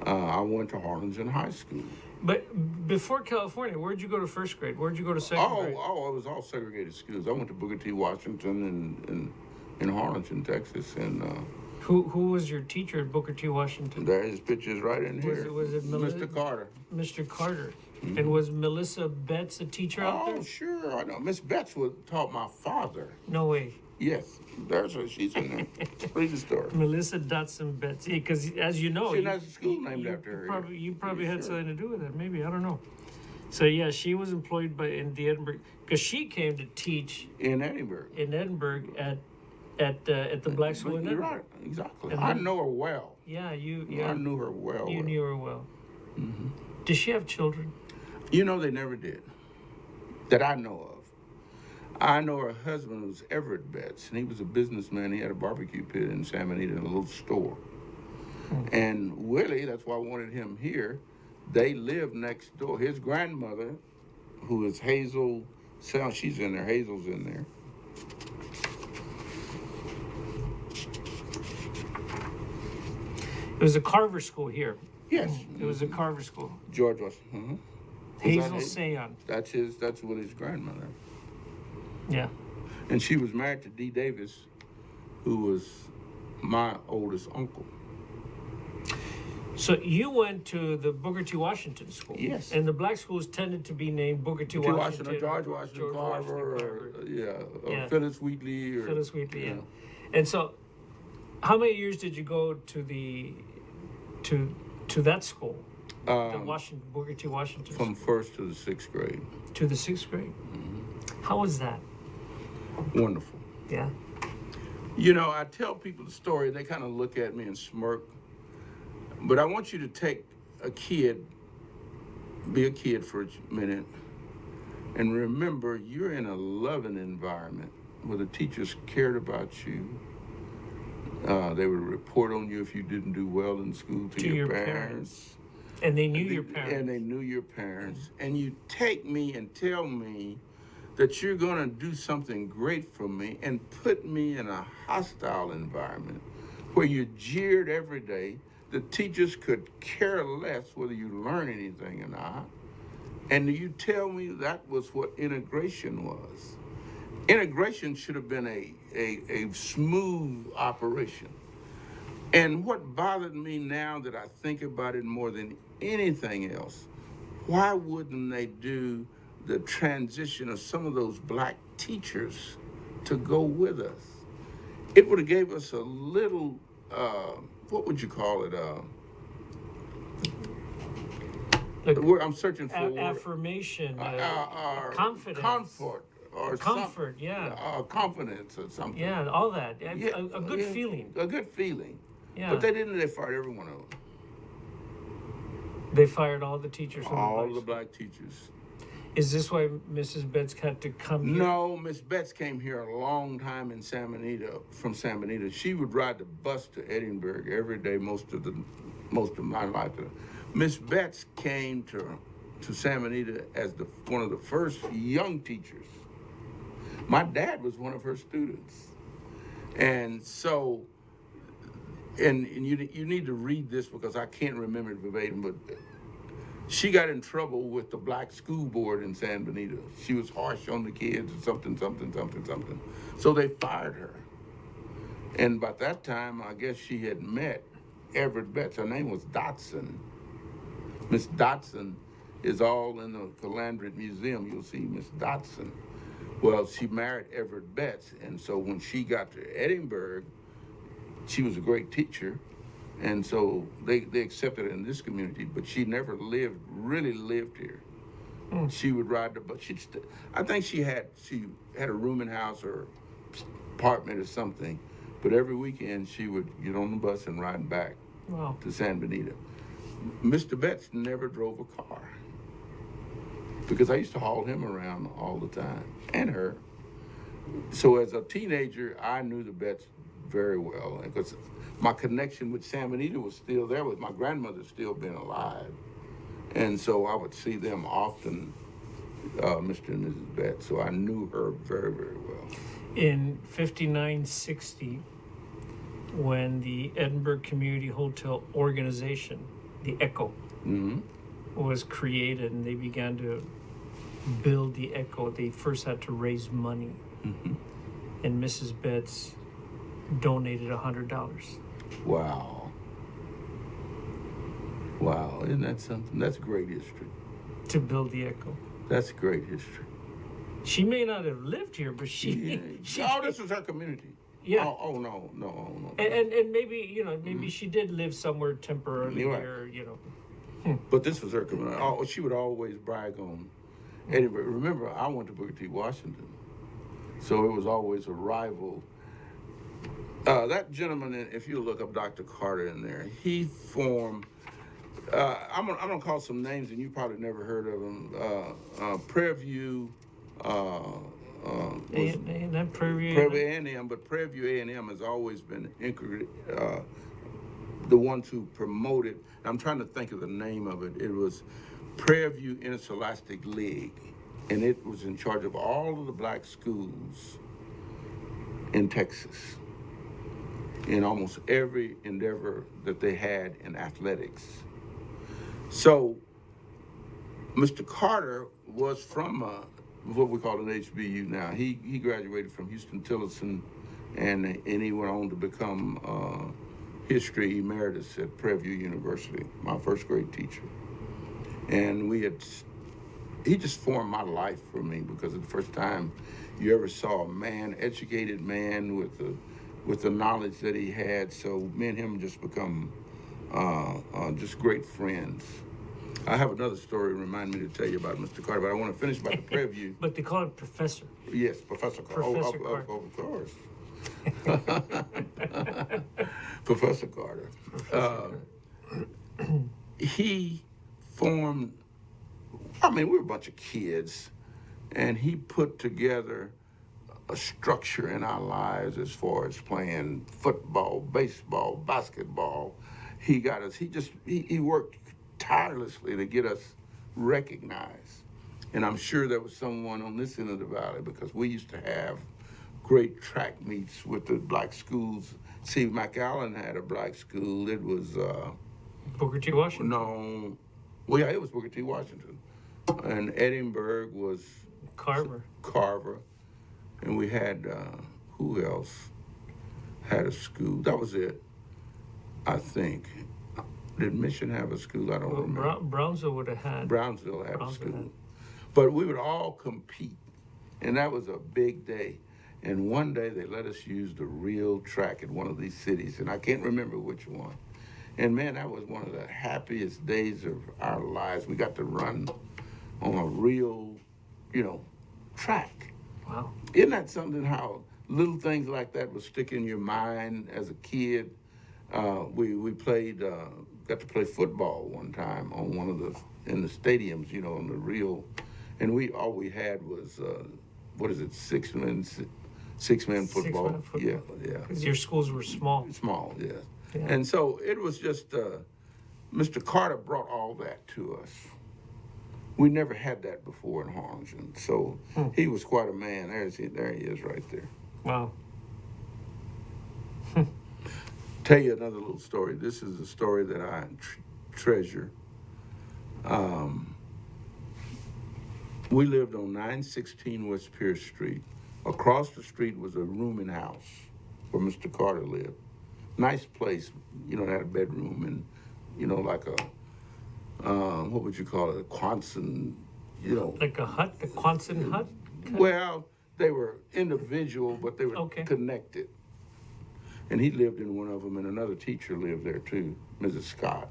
I went to Harlingen High School. But before California, where'd you go to first grade? Where'd you go to second grade? Oh, it was all segregated schools. I went to Booker T. Washington in Harlingen, Texas. And who was your teacher at Booker T. Washington? there, his picture's right in here. Was it Mr. Carter. Mr. Carter. And was Melissa Betts a teacher out there? Oh, sure, I know. Miss Betts taught my father. No way. Yes, there's her. She's in there. Read the story. Melissa Dotson Betts. Because as you know, She has a school named after her. You probably had something to do with that. Maybe, I don't know. So yeah, she was employed in the Edinburgh, because she came to teach In Edinburgh. at the black school in You're Edinburgh. right, exactly. And I then- know her well. Yeah, I knew her well. You knew her well. Did she have children? You know, they never did, that I know of. I know her husband was Everett Betts, and he was a businessman. He had a barbecue pit in San Benito and a little store. And Willie, that's why I wanted him here, they lived next door. His grandmother, who is Hazel, she's in there, Hazel's in there. It was a Carver school here. Yes. It was a Carver school. George was. Hazel that Sayon. That's Willie's grandmother. Yeah. And she was married to D. Davis, who was my oldest uncle. So you went to the Booker T. Washington School. Yes. And the black schools tended to be named Booker T. Washington. George Washington Carver, or Phyllis Wheatley. Or, Phyllis Wheatley, yeah. And so, how many years did you go to that school? The Booker T. Washington From first to the sixth grade. To the sixth grade? How was that? Wonderful. Yeah. You know, I tell people the story, they kind of look at me and smirk. But I want you to take be a kid for a minute, and remember you're in a loving environment where the teachers cared about you. They would report on you if you didn't do well in school to your parents. And they knew your parents. And they knew your parents. And you take me and tell me that you're going to do something great for me and put me in a hostile environment where you're jeered every day. The teachers could care less whether you learn anything or not. And you tell me that was what integration was. Integration should have been a smooth operation. And what bothered me now that I think about it more than anything else, why wouldn't they do the transition of some of those black teachers to go with us? It would have gave us a little, what would you call it? I'm searching for affirmation, confidence. Comfort. Or comfort, confidence or something. Yeah, all that. A good feeling. A good feeling. Yeah. But they fired every one of them. They fired all the teachers from all the black teachers. Is this why Mrs. Betts had to come here? No, Miss Betts came here a long time in from San Benito. She would ride the bus to Edinburgh every day most of my life. Miss Betts came to San Benito as one of the first young teachers. My dad was one of her students. And so, and you need to read this because I can't remember it verbatim, but she got in trouble with the black school board in San Benito. She was harsh on the kids or something. So they fired her. And by that time, I guess she had met Everett Betts. Her name was Dotson. Miss Dotson is all in the Calandret Museum. You'll see Miss Dotson. Well, she married Everett Betts, and so when she got to Edinburgh, she was a great teacher, and so they accepted her in this community, but she never really lived here. She would ride the bus. I think she had a rooming house or apartment or something, but every weekend she would get on the bus and ride back to San Benito. Mr. Betts never drove a car because I used to haul him around all the time, and her. So as a teenager, I knew the Betts very well because my connection with San Benito was still there, with my grandmother still being alive. And so I would see them often, Mr. and Mrs. Betts, so I knew her very, very well. In 5960, when the Edinburgh Community Hotel Organization, the ECHO, was created and they began to build the ECHO, they first had to raise money. And Mrs. Betts donated $100. Wow. Wow, isn't that something? That's great history. To build the ECHO. That's great history. She may not have lived here, but she... This was her community. Yeah. No. And maybe, maybe she did live somewhere temporarily Right. here, But this was her community. Oh, she would always brag on Edinburgh. Remember, I went to Booker T. Washington, so it was always a rival. That gentleman, if you look up Dr. Carter in there, he formed... I'm gonna call some names, and you probably never heard of them. Prairie View... Prairie A&M, but Prairie View A&M has always been the ones who promoted. I'm trying to think of the name of it. It was Prairie View Interscholastic League, and it was in charge of all of the black schools in Texas, in almost every endeavor that they had in athletics. So Mr. Carter was from what we call an HBU now. He graduated from Houston-Tillotson, and he went on to become history emeritus at Prairie View University, my first grade teacher. And he just formed my life for me, because it's the first time you ever saw a man, educated man with the knowledge that he had. So me and him just become just great friends. I have another story remind me to tell you about Mr. Carter, but I want to finish about the Prairie View. But they call him Professor. Yes, Professor Carter. Professor Carter. Of course. Professor Carter. He formed, we were a bunch of kids, and he put together a structure in our lives as far as playing football, baseball, basketball. He worked tirelessly to get us recognized. And I'm sure there was someone on this end of the valley, because we used to have great track meets with the black schools. See, McAllen had a black school. It was... Booker T. Washington? No. Well, yeah, it was Booker T. Washington. And Edinburgh was... Carver. And we had... who else had a school? That was it, I think. Did Mission have a school? I don't remember. Brownsville would have had. Brownsville had a school. But we would all compete, and that was a big day. And one day they let us use the real track in one of these cities, and I can't remember which one. And man, that was one of the happiest days of our lives. We got to run on a real, track. Wow. Isn't that something, how little things like that would stick in your mind as a kid? We played, got to play football one time on in the stadiums, on the real, and all we had was, six-man football. Yeah. Because your schools were small. Small, yes. Yeah. And so it was just, Mr. Carter brought all that to us. We never had that before in Harlingen. So he was quite a man. There he is right there. Wow. Tell you another little story. This is a story that I treasure. We lived on 916 West Pierce Street. Across the street was a rooming house where Mr. Carter lived. Nice place, it had a bedroom and, like a, what would you call it, a Quonset, Like a hut, a Quonset hut? Well, they were individual, but they were connected. And he lived in one of them, and another teacher lived there too, Mrs. Scott.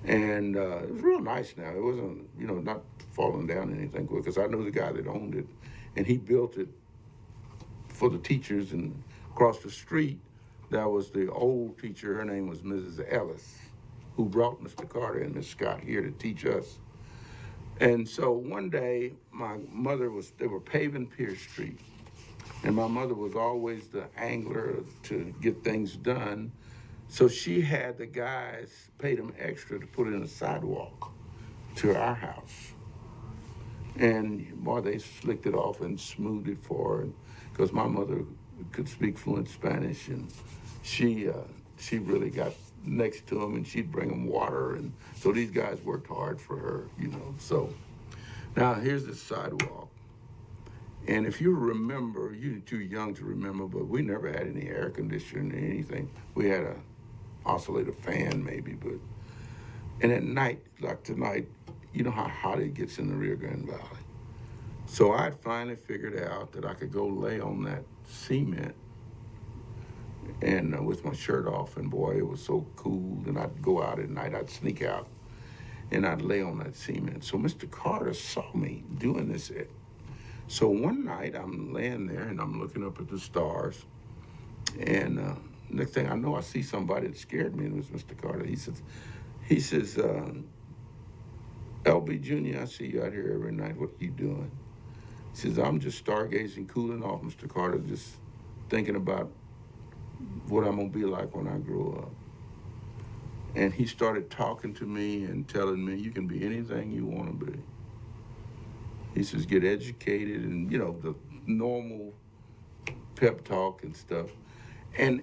And it was real nice now. It wasn't, not falling down or anything, because I know the guy that owned it, and he built it for the teachers. And across the street, that was the old teacher. Her name was Mrs. Ellis, who brought Mr. Carter and Miss Scott here to teach us. And so one day, my mother they were paving Pierce Street. And my mother was always the angler to get things done. So she had the guys, paid them extra to put in a sidewalk to our house. And boy, they slicked it off and smoothed it for her, because my mother could speak fluent Spanish, and she really got next to them, and she'd bring them water. And so these guys worked hard for her, So now here's the sidewalk. And if you remember, you're too young to remember, but we never had any air conditioning or anything. We had a oscillator fan maybe, and at night, like tonight, you know how hot it gets in the Rio Grande Valley. So I'd finally figured out that I could go lay on that cement and with my shirt off, and boy, it was so cool. And I'd go out at night, I'd sneak out, and I'd lay on that cement. So Mr. Carter saw me doing this. So one night I'm laying there and I'm looking up at the stars, and next thing I know, I see somebody that scared me, and it was Mr. Carter. He says, LB Jr., I see you out here every night. What are you doing? He says, I'm just stargazing, cooling off, Mr. Carter, just thinking about what I'm going to be like when I grow up. And he started talking to me and telling me, you can be anything you want to be. He says, get educated, and, the normal pep talk and stuff. And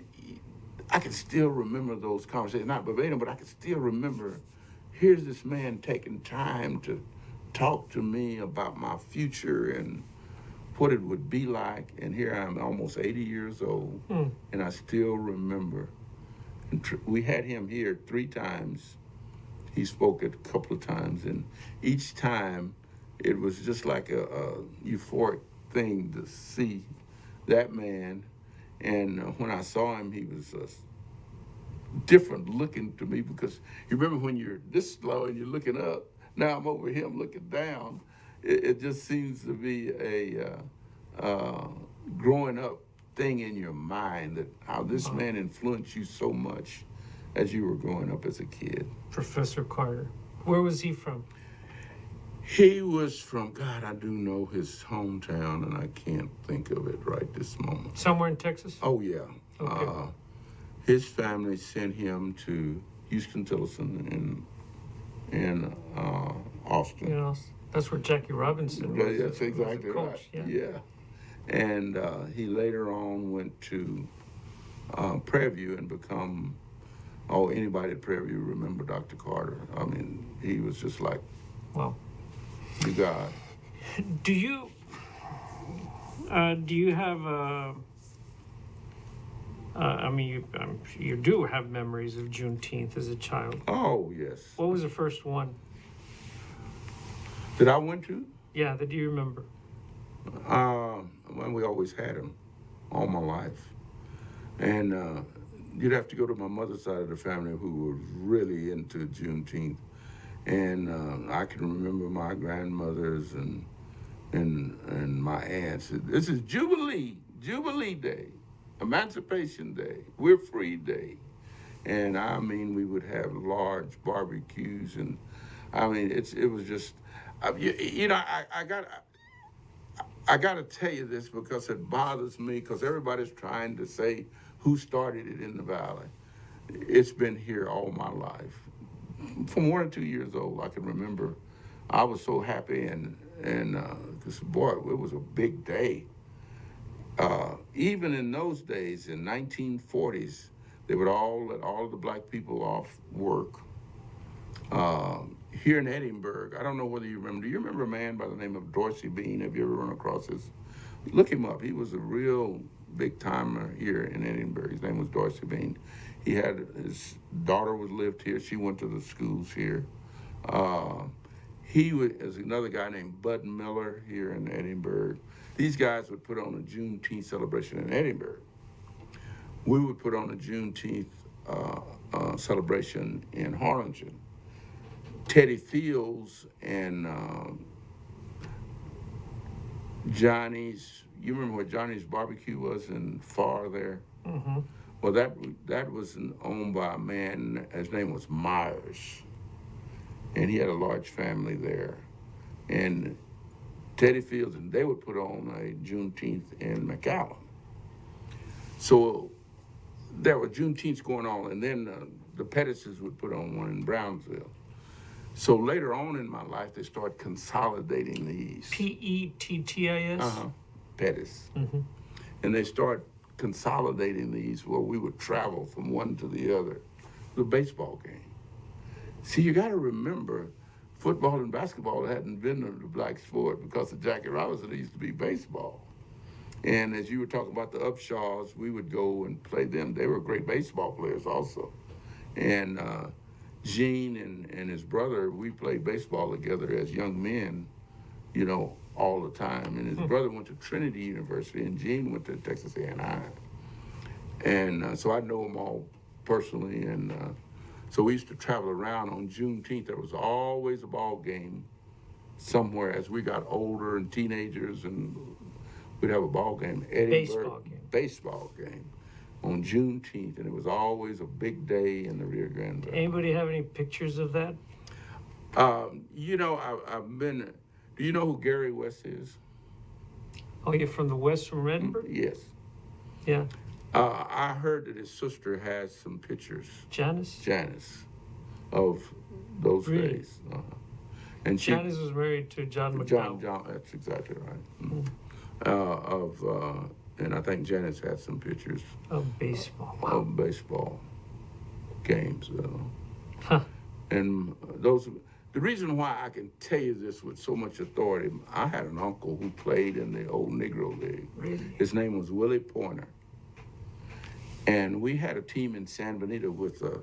I can still remember those conversations, not verbatim, but I can still remember, here's this man taking time to talk to me about my future and what it would be like. And here I am, almost 80 years old, and I still remember. And we had him here 3 times. He spoke it a couple of times, and each time it was just like a euphoric thing to see that man. And when I saw him, he was different looking to me, because you remember when you're this slow and you're looking up, now I'm over him looking down. It just seems to be a growing up thing in your mind, that how this man influenced you so much as you were growing up as a kid. Professor Carter. Where was he from? He was from, God, I do know his hometown, and I can't think of it right this moment. Somewhere in Texas? Oh, yeah. Okay. His family sent him to Houston Tillotson in Austin. That's where Jackie Robinson was. That's exactly was a coach. right. Yeah. And he later on went to Prairie View and become, anybody at Prairie View remember Dr. Carter. I mean, he was just like, wow, the God. Do you have you do have memories of Juneteenth as a child. Oh, yes. What was the first one? That I went to? Yeah, that do you remember? Well, we always had them all my life. And you'd have to go to my mother's side of the family, who were really into Juneteenth. And I can remember my grandmothers and my aunts. This is Jubilee Day, Emancipation Day, We're Free Day. And I mean, we would have large barbecues, and I mean, it was just, I got to tell you this because it bothers me, because everybody's trying to say who started it in the Valley. It's been here all my life. from 1 or 2 years old, I can remember I was so happy, and because, boy, it was a big day. Even in those days, in 1940s, they would all let all of the black people off work. Here in Edinburgh, I don't know whether you remember. Do you remember a man by the name of Dorsey Bean? Have you ever run across this? Look him up. He was a real big timer here in Edinburgh. His name was Dorsey Bean. He had his daughter lived here. She went to the schools here. He was another guy named Bud Miller here in Edinburgh. These guys would put on a Juneteenth celebration in Edinburgh. We would put on a Juneteenth celebration in Harlingen. Teddy Fields and Johnny's. You remember what Johnny's Barbecue was in Far there? Mm-hmm. Well, that was owned by a man. His name was Myers, and he had a large family there. And Teddy Fields, and they would put on a Juneteenth in McAllen. So there were Juneteenths going on, and then the Pettises would put on one in Brownsville. So later on in my life, they started consolidating these. Pettis? Pettis. Mm-hmm. And they start consolidating these where we would travel from one to the other. The baseball game. See, you got to remember, football and basketball hadn't been the black sport because of Jackie Robinson. It used to be baseball. And as you were talking about the Upshaws, we would go and play them. They were great baseball players also. And Gene and his brother, we played baseball together as young men, all the time. And his brother went to Trinity University, and Gene went to Texas A&I. And so I know them all personally. And so we used to travel around on Juneteenth. There was always a ball game somewhere as we got older and teenagers, and we'd have a ball game. Baseball game on Juneteenth, and it was always a big day in the Rio Grande Valley. Anybody have any pictures of that? I've been. Do you know who Gary West is? Oh, you're from the West, from Edinburgh? Yes. Yeah. I heard that his sister has some pictures. Janice, of those really? days. And Janice was married to John McDowell. John, that's exactly right. And I think Janice had some pictures Of baseball. Wow. of baseball games. Huh. And those. The reason why I can tell you this with so much authority, I had an uncle who played in the old Negro League. Really? His name was Willie Pointer. And we had a team in San Benito with a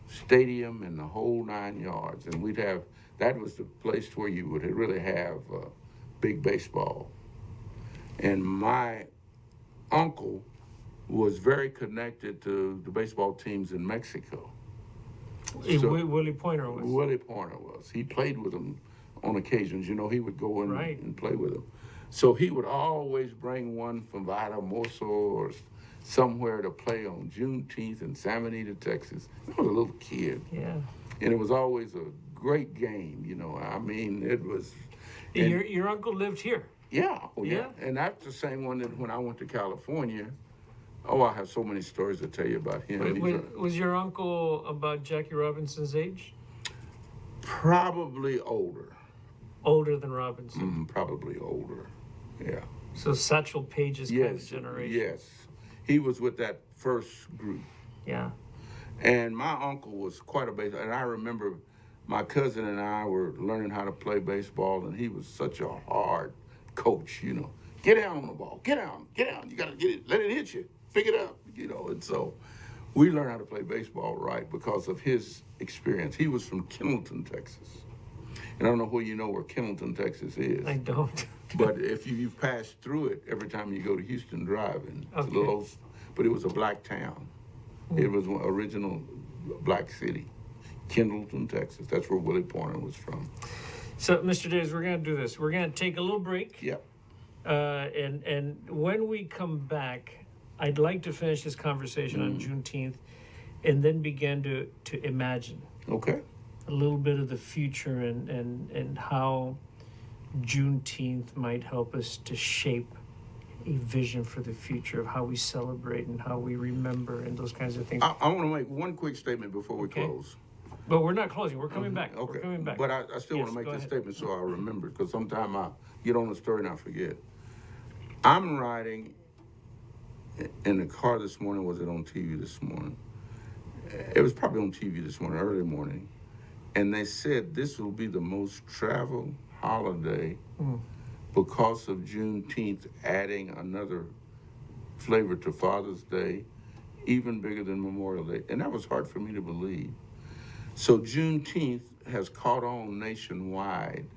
stadium and the whole 9 yards. And that was the place where you would really have big baseball. And my uncle was very connected to the baseball teams in Mexico. Willie Pointer was. Willie Pointer was. He played with them on occasions. He would go in and play with them. So he would always bring one from Vidamoso or somewhere to play on Juneteenth in San Benito, Texas. I was a little kid. Yeah. And it was always a great game, I mean, it was. Your uncle lived here? Yeah. Oh, yeah. And that's the same one that when I went to California. Oh, I have so many stories to tell you about him. Was your uncle about Jackie Robinson's age? Probably older. Older than Robinson? Probably older, yeah. So Satchel Paige's kind of generation? Yes. He was with that first group. Yeah. And my uncle was quite a baseball, and I remember my cousin and I were learning how to play baseball, and he was such a hard coach, Get down on the ball, get down. You got to get it, let it hit you. Pick it up, and so we learned how to play baseball right because of his experience. He was from Kendleton, Texas. And I don't know where Kendleton, Texas is. I don't. But if you've passed through it every time you go to Houston Drive, and Okay. But it was a black town. It was an original black city. Kendleton, Texas. That's where Willie Pointer was from. So, Mr. Davis, we're going to do this. We're going to take a little break. Yep. And when we come back, I'd like to finish this conversation on Juneteenth and then begin to imagine Okay. a little bit of the future and how Juneteenth might help us to shape a vision for the future of how we celebrate and how we remember and those kinds of things. I want to make one quick statement before we Okay. close. But we're not closing. We're coming back. Okay. We're coming back. But I still Yes, want to make go this ahead. statement so I remember, because sometimes I get on the story and I forget. I'm riding in the car this morning. Was it on TV this morning? It was probably on TV this morning, early morning. And they said this will be the most traveled holiday because of Juneteenth adding another flavor to Father's Day, even bigger than Memorial Day. And that was hard for me to believe. So Juneteenth has caught on nationwide.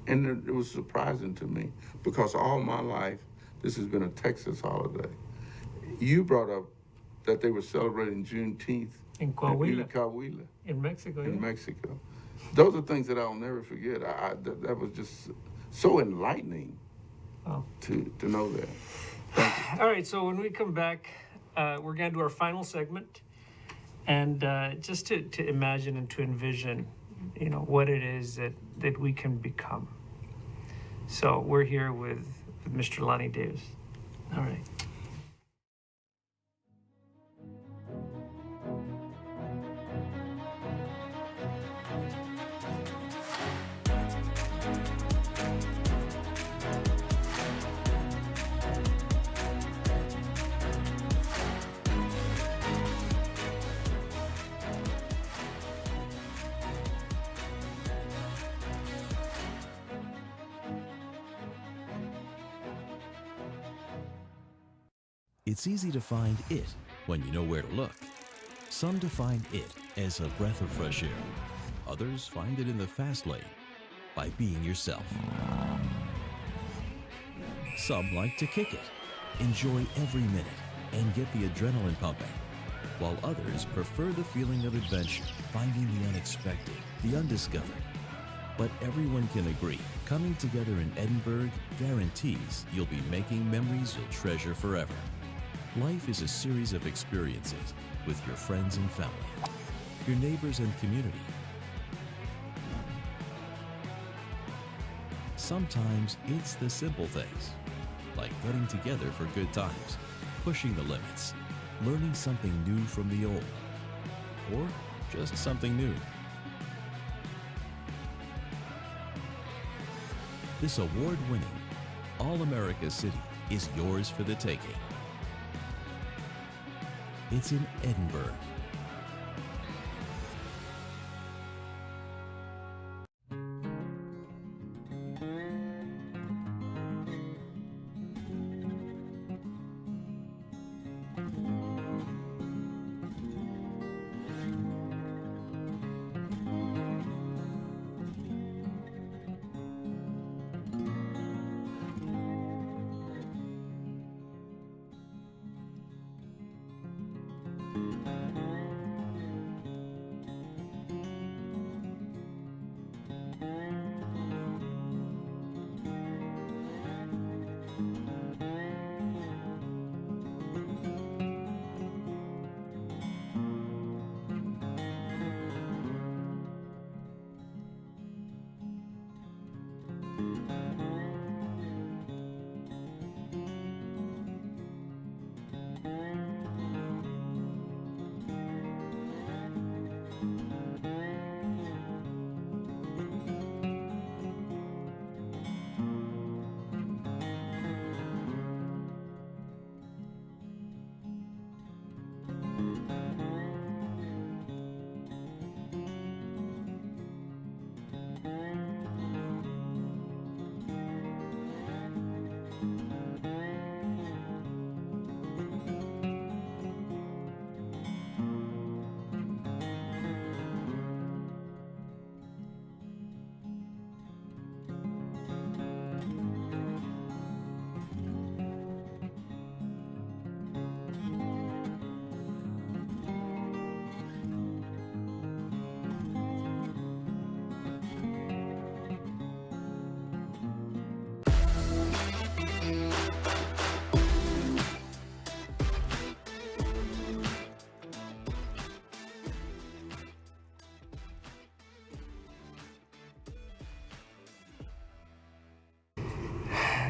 And it was surprising to me because all my life, this has been a Texas holiday. You brought up that they were celebrating Juneteenth In Coahuila. Coahuila, In Mexico, in yeah. Mexico. Those are things that I'll never forget. That was just so enlightening to know that. Thank you. All right, so when we come back, we're going to do our final segment. And just to imagine and to envision, what it is that we can become. So we're here with Mr. Lonnie Davis. All right. It's easy to find it when you know where to look. Some define it as a breath of fresh air. Others find it in the fast lane by being yourself. Some like to kick it, enjoy every minute, and get the adrenaline pumping, while others prefer the feeling of adventure, finding the unexpected, the undiscovered. But everyone can agree, coming together in Edinburgh guarantees you'll be making memories you'll treasure forever. Life is a series of experiences with your friends and family, your neighbors and community. Sometimes it's the simple things, like getting together for good times, pushing the limits, learning something new from the old, or just something new. This award-winning, All-America City is yours for the taking. It's in Edinburgh.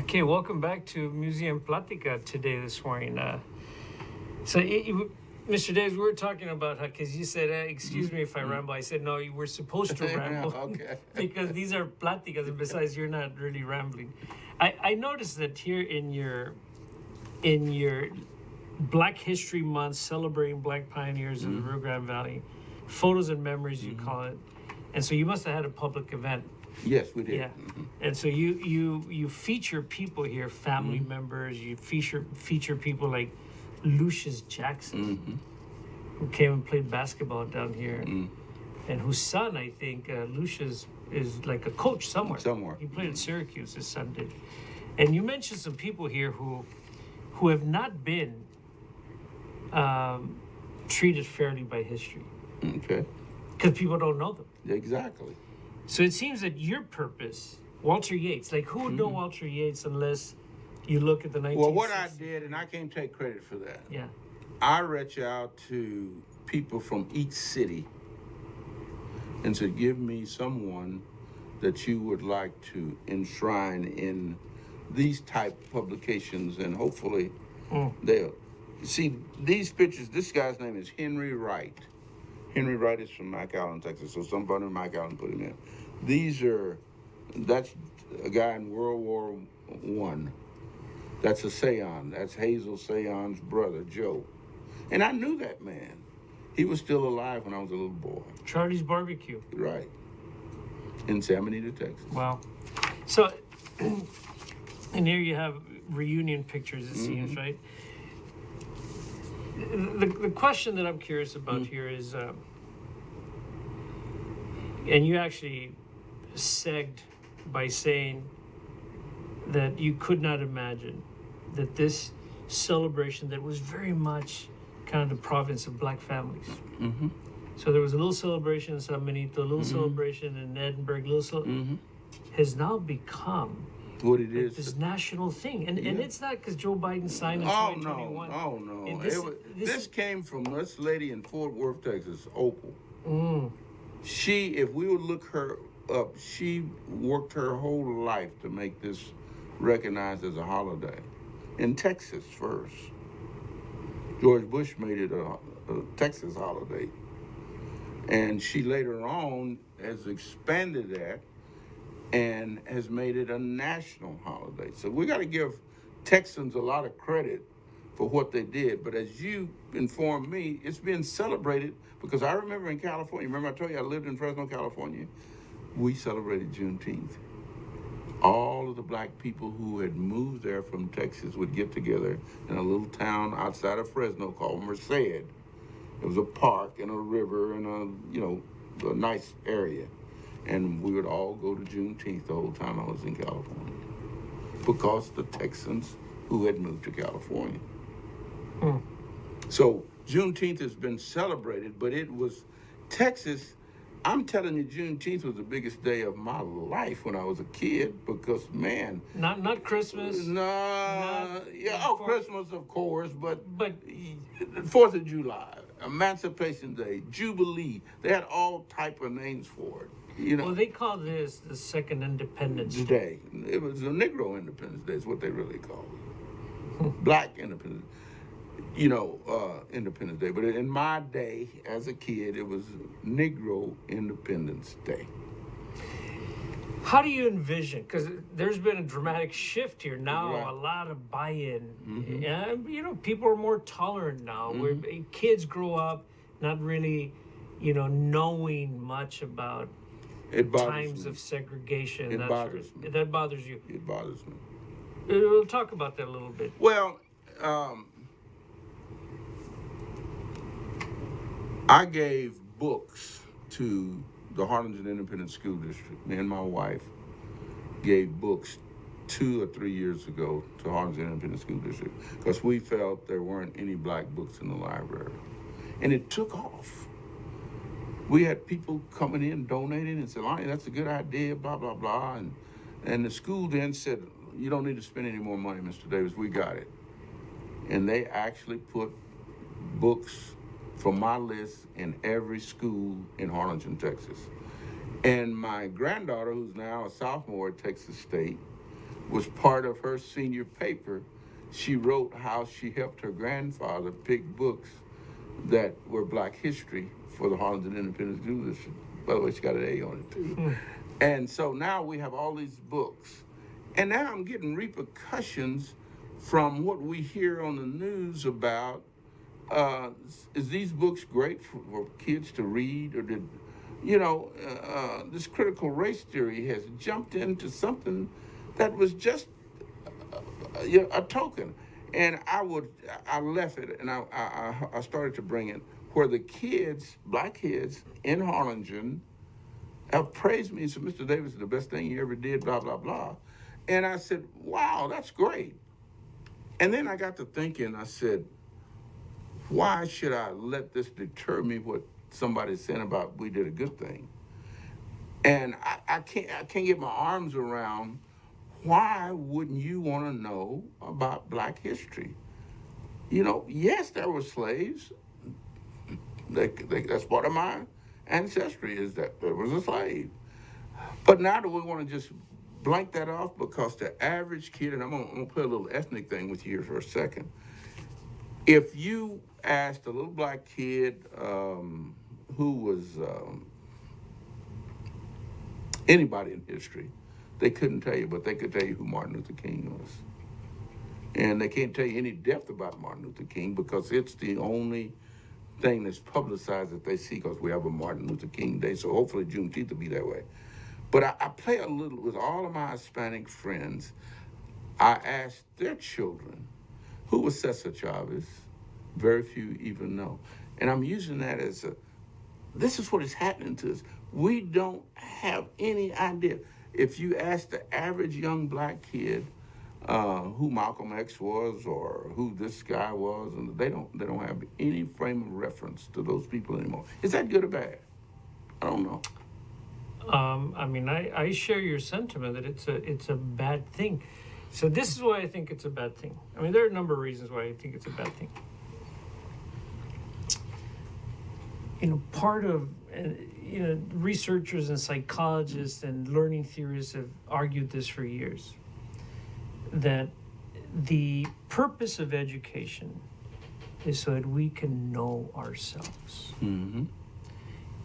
Okay, welcome back to Museum Plática today, this morning. So Mr. Davis, we were talking about how, because you said, excuse me if I ramble. I said, no, you were supposed to ramble. Okay. Because these are pláticas, and besides, you're not really rambling. I noticed that here in your Black History Month, celebrating Black pioneers in the Rio Grande Valley, photos and memories, you call it. And so you must have had a public event. Yes, we did. Yeah. And so you feature people here, family members. You feature people like Lucius Jackson, who came and played basketball down here, and whose son, I think, Lucius is like a coach somewhere. He played at Syracuse, his son did. And you mentioned some people here who have not been treated fairly by history. Okay. Because people don't know them. Exactly. So it seems that your purpose, Walter Yates, like who would know Walter Yates unless you look at the 1960s? Well, what I did, and I can't take credit for that. Yeah. I reached out to people from each city and said, give me someone that you would like to enshrine in these type publications, and hopefully they'll see these pictures. This guy's name is Henry Wright. Henry Wright is from McAllen, Texas, so somebody in McAllen put him in. That's a guy in World War I. That's a Sayon. That's Hazel Sayon's brother, Joe. And I knew that man. He was still alive when I was a little boy. Charlie's Barbecue. Right. In San Benito, Texas. Wow. So, and here you have reunion pictures, it seems, right? The question that I'm curious about here is, and you actually segged by saying that you could not imagine that this celebration that was very much kind of the province of Black families. So there was a little celebration in San Benito, a little celebration in Edinburgh, has now become what it is. This national thing. And it's not because Joe Biden signed in 2021. Oh, no. And This came from this lady in Fort Worth, Texas, Opal. She, if we would look her up, she worked her whole life to make this recognized as a holiday. In Texas first. George Bush made it a Texas holiday. And she later on has expanded that and has made it a national holiday. So we got to give Texans a lot of credit for what they did. But as you informed me, it's been celebrated because I remember in California, remember I told you I lived in Fresno, California, we celebrated Juneteenth. All of the Black people who had moved there from Texas would get together in a little town outside of Fresno called Merced. It was a park and a river and a nice area. And we would all go to Juneteenth the whole time I was in California because the Texans who had moved to California. So Juneteenth has been celebrated, but it was Texas. I'm telling you, Juneteenth was the biggest day of my life when I was a kid because, man. Not Christmas. Christmas, of course, but 4th of July, Emancipation Day, Jubilee. They had all type of names for it. Well, they call this the Second Independence Day. It was a Negro Independence Day is what they really called it. Black Independence, Independence Day. But in my day, as a kid, it was Negro Independence Day. How do you envision? Because there's been a dramatic shift here now, a lot of buy-in. And, people are more tolerant now. Where kids grow up not really, knowing much about times of segregation. It bothers me. That bothers you. It bothers me. We'll talk about that a little bit. Well, I gave books to the Harlingen Independent School District. Me and my wife gave books 2 or 3 years ago to Harlingen Independent School District because we felt there weren't any Black books in the library. And it took off. We had people coming in, donating, and said, Lonnie, that's a good idea, blah, blah, blah. And the school then said, you don't need to spend any more money, Mr. Davis, we got it. And they actually put books from my list in every school in Harlingen, Texas. And my granddaughter, who's now a sophomore at Texas State, was part of her senior paper. She wrote how she helped her grandfather pick books that were Black history for the Harlingen Independent School District. By the way, she got an A on it too. And so now we have all these books. And now I'm getting repercussions from what we hear on the news about, is these books great for kids to read? Or did, this critical race theory has jumped into something that was just a token. And I left it, and I started to bring it where the kids, Black kids in Harlingen, have praised me and said, Mr. Davis is the best thing you ever did, blah, blah, blah. And I said, wow, that's great. And then I got to thinking, I said, why should I let this deter me what somebody's saying about we did a good thing? And I can't get my arms around, why wouldn't you want to know about Black history? Yes, there were slaves. That's part of my ancestry, is that there was a slave. But now do we want to just blank that off? Because the average kid, and I'm gonna play a little ethnic thing with you here for a second. If you asked a little Black kid who was anybody in history, they couldn't tell you, but they could tell you who Martin Luther King was. And they can't tell you any depth about Martin Luther King because it's the only thing that's publicized that they see, because we have a Martin Luther King Day, so hopefully Juneteenth will be that way. But I play a little with all of my Hispanic friends. I asked their children, who was Cesar Chavez? Very few even know. And I'm using that as this is what is happening to us. We don't have any idea. If you ask the average young Black kid who Malcolm X was or who this guy was, and they don't have any frame of reference to those people anymore. Is that good or bad? I don't know. I share your sentiment that it's a bad thing. So this is why I think it's a bad thing. There are a number of reasons why I think it's a bad thing. Part of researchers and psychologists and learning theorists have argued this for years, that the purpose of education is so that we can know ourselves. Mm-hmm.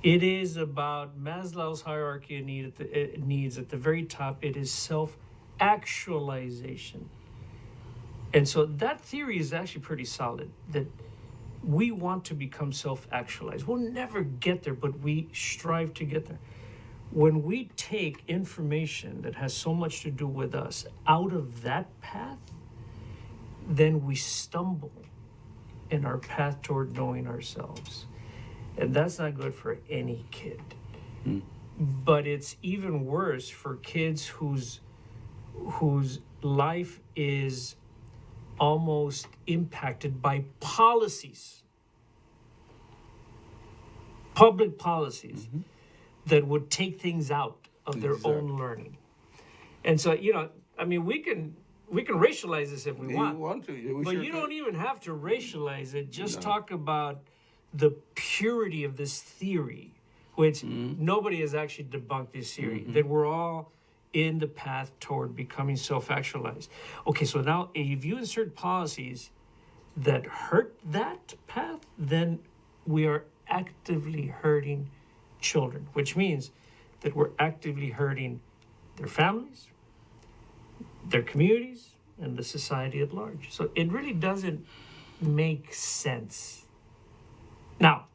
It is about Maslow's hierarchy of needs. At the very top, it is self-actualization. And so that theory is actually pretty solid, that we want to become self-actualized. We'll never get there, but we strive to get there. When we take information that has so much to do with us out of that path, then we stumble in our path toward knowing ourselves. And that's not good for any kid. Mm. But it's even worse for kids whose life is almost impacted by policies, public policies, mm-hmm. that would take things out of their own learning. And so, we can racialize this if we want to. But you don't even have to racialize it. Just talk about the purity of this theory, which nobody has actually debunked this theory, that we're all in the path toward becoming self-actualized. Okay, so now if you insert policies that hurt that path, then we are actively hurting children, which means that we're actively hurting their families, their communities, and the society at large. So it really doesn't make sense. Now,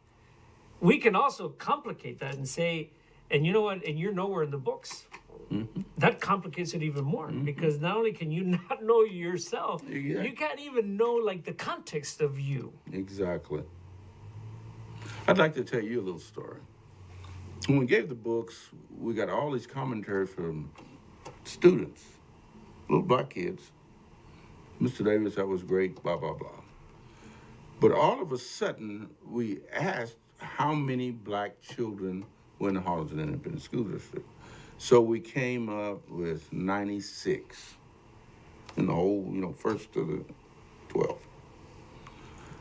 we can also complicate that and say, and you know what, and you're nowhere in the books. Mm-hmm. That complicates it even more, because not only can you not know yourself, you can't even know the context of you. Exactly. I'd like to tell you a little story. When we gave the books, we got all these commentary from students, little Black kids. Mr. Davis, that was great, blah, blah, blah. But all of a sudden, we asked how many Black children were in the Harlingen Independent School District. So we came up with 96 in the whole, first to the 12th.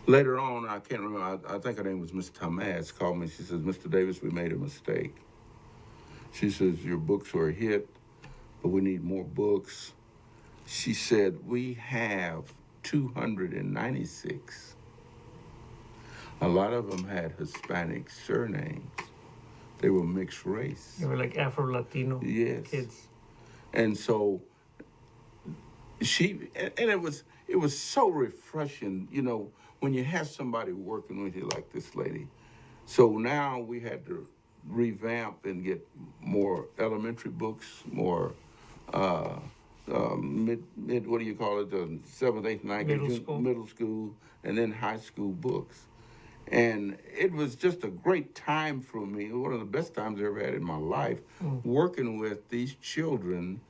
Later on, I can't remember, I think her name was Miss Tamaz, called me. She says, Mr. Davis, we made a mistake. She says, your books were a hit, but we need more books. She said, we have 296. A lot of them had Hispanic surnames. They were mixed race. They were like Afro-Latino Yes. kids. And so it was so refreshing, when you have somebody working with you like this lady. So now we had to revamp and get more elementary books, more what do you call it, the 7th, 8th, 9th, middle school, and then high school books. And it was just a great time for me, one of the best times I ever had in my life, working with these children,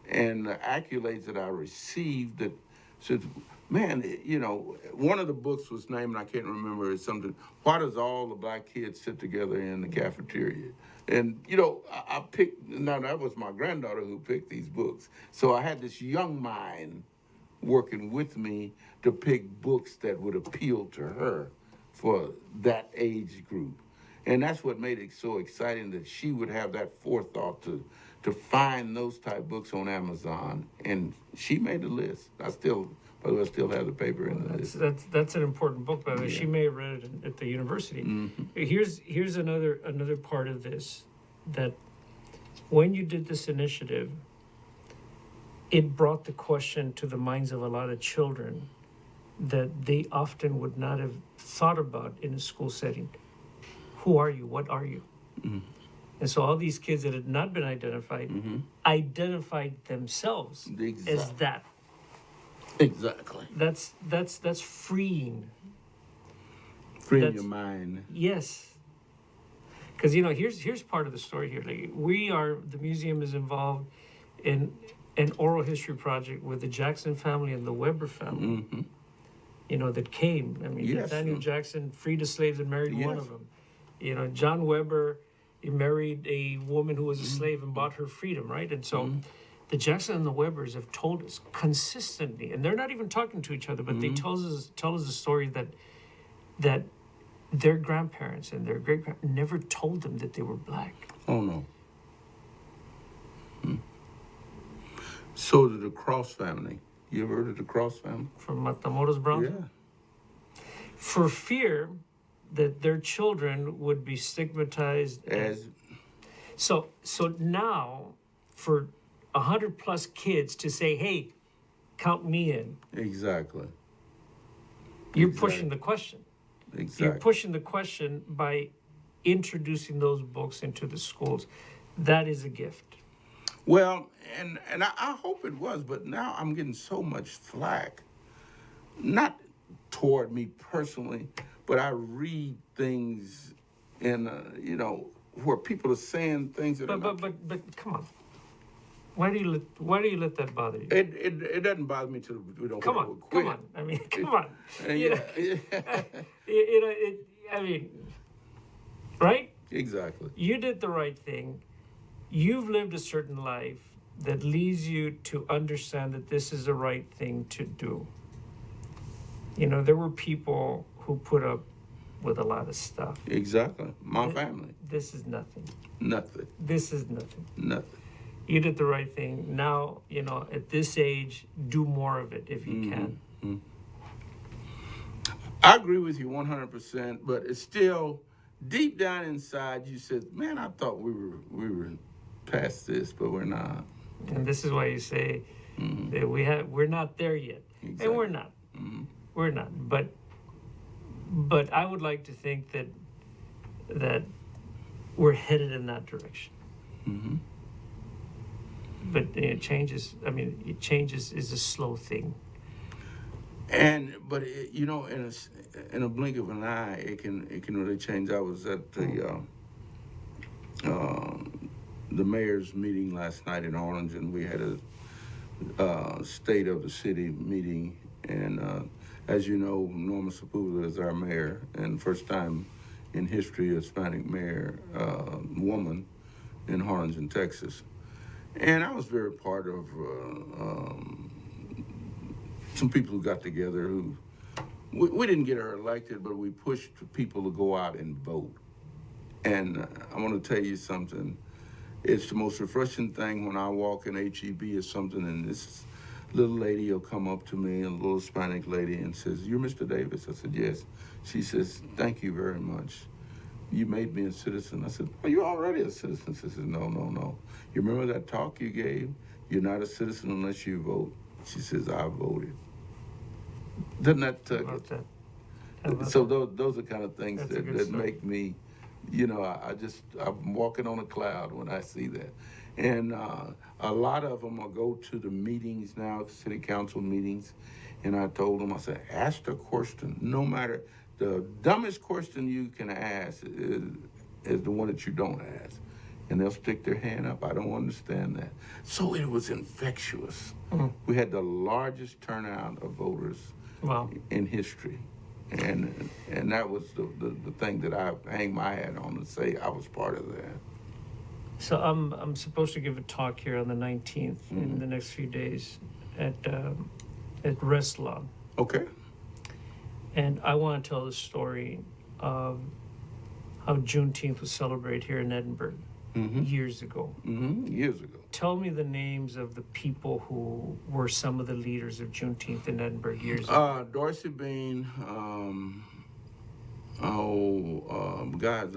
and the accolades that I received that said, man, one of the books was named, and I can't remember, it's something, why does all the black kids sit together in the cafeteria? And, I picked, now that was my granddaughter who picked these books. So I had this young mind working with me to pick books that would appeal to her for that age group. And that's what made it so exciting, that she would have that forethought to find those type books on Amazon. And she made the list. By the way, I still have the paper in the list. That's an important book, by the way. Yeah. She may have read it at the university. Here's another part of this, that when you did this initiative, it brought the question to the minds of a lot of children that they often would not have thought about in a school setting. Who are you? What are you? And so all these kids that had not been identified identified themselves as that. Exactly. That's freeing. Freeing your mind. Yes. Because here's part of the story here. Like, the museum is involved in an oral history project with the Jackson family and the Weber family. That came. I mean, Yes. Nathaniel Jackson freed the slaves and married one Yes. of them. John Weber, he married a woman who was a slave and bought her freedom, right? And so the Jackson and the Webers have told us consistently, and they're not even talking to each other, but they tell us the story that their grandparents and their great-grandparents never told them that they were black. Oh, no. So did the Cross family. You ever heard of the Cross family? From Matamoros, Bronx? Yeah. For fear that their children would be stigmatized. So now, for 100+ kids to say, hey, count me in. Exactly. You're pushing the question. Exactly. You're pushing the question by introducing those books into the schools. That is a gift. Well, and I hope it was, but now I'm getting so much flack. Not toward me personally, but I read things in, where people are saying things that But come on. Why do you let that bother you? It doesn't bother me till we don't Come on. I mean, come on. Right? Exactly. You did the right thing. You've lived a certain life that leads you to understand that this is the right thing to do. There were people who put up with a lot of stuff. Exactly. My family. This is nothing. Nothing. This is nothing. Nothing. You did the right thing. Now, at this age, do more of it if you can. I agree with you 100%, but it's still deep down inside. You said, "Man, I thought we were past this, but we're not." And this is why you say that we're not there yet, Exactly. and we're not. We're not. But I would like to think that we're headed in that direction. But change is a slow thing. But in a blink of an eye, it can really change. I was at the mayor's meeting last night in Orange, and we had a state of the city meeting. And as you know, Norma Sepulveda is our mayor, and first time in history, a Hispanic mayor, woman in Harlingen, Texas. And I was very part of some people who got together who, we didn't get her elected, but we pushed people to go out and vote. And I want to tell you something. It's the most refreshing thing when I walk in HEB or something, and this little lady will come up to me, a little Hispanic lady, and says, "You're Mr. Davis?" I said, "Yes." She says, "Thank you very much. You made me a citizen." I said, "Well, you're already a citizen." She says, "No, no, no. You remember that talk you gave? You're not a citizen unless you vote." She says, "I voted." Doesn't that tug About it? that. How about So that? those are kind of things That's a good that story. make me, I'm walking on a cloud when I see that. And a lot of them will go to the meetings now, city council meetings, and I told them, I said, ask the question, no matter, the dumbest question you can ask is the one that you don't ask. And they'll stick their hand up. I don't understand that. So it was infectious. We had the largest turnout of voters Wow. in history. And that was the thing that I hang my hat on to say I was part of that. So I'm supposed to give a talk here on the 19th in the next few days at Restlawn, Okay. and I want to tell the story of how Juneteenth was celebrated here in Edinburgh years ago. Years ago. Tell me the names of the people who were some of the leaders of Juneteenth in Edinburgh years ago. Dorsey Bean, guy's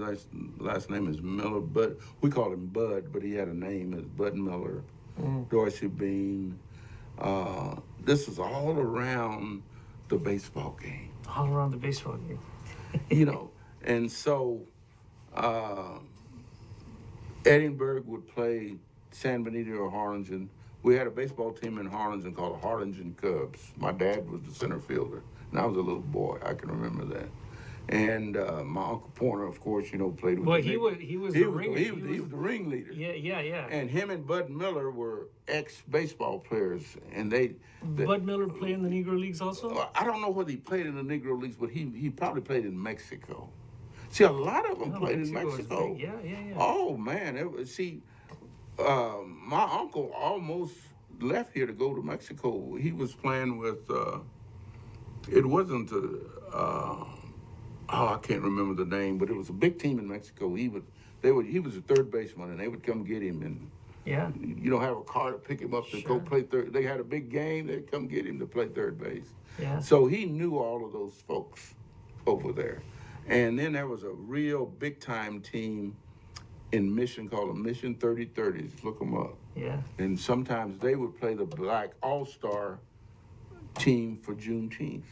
last name is Miller, but we call him Bud, but he had a name as Bud Miller. Dorsey Bean. This was all around the baseball game, All around the baseball game. and so Edinburgh would play San Benito or Harlingen. We had a baseball team in Harlingen called the Harlingen Cubs. My dad was the center fielder, and I was a little boy. I can remember that. And my Uncle Porter, of course, played with. Well, the he was the ring. He was the ringleader. Yeah. And him and Bud Miller were ex-baseball players, and Bud Miller played in the Negro Leagues also? I don't know whether he played in the Negro Leagues, but he probably played in Mexico. See, a lot of them played in Mexico is Mexico. big. Yeah. Oh man, my uncle almost left here to go to Mexico. He was playing with. It wasn't. I can't remember the name, but it was a big team in Mexico. He was a third baseman, and they would come get him and. Yeah. Have a car to pick him up to go play third. They had a big game. They'd come get him to play third base. Yeah. So he knew all of those folks over there. And then there was a real big-time team in Mission called the Mission 3030s. Look them up. Yeah. And sometimes they would play the Black All-Star team for Juneteenth.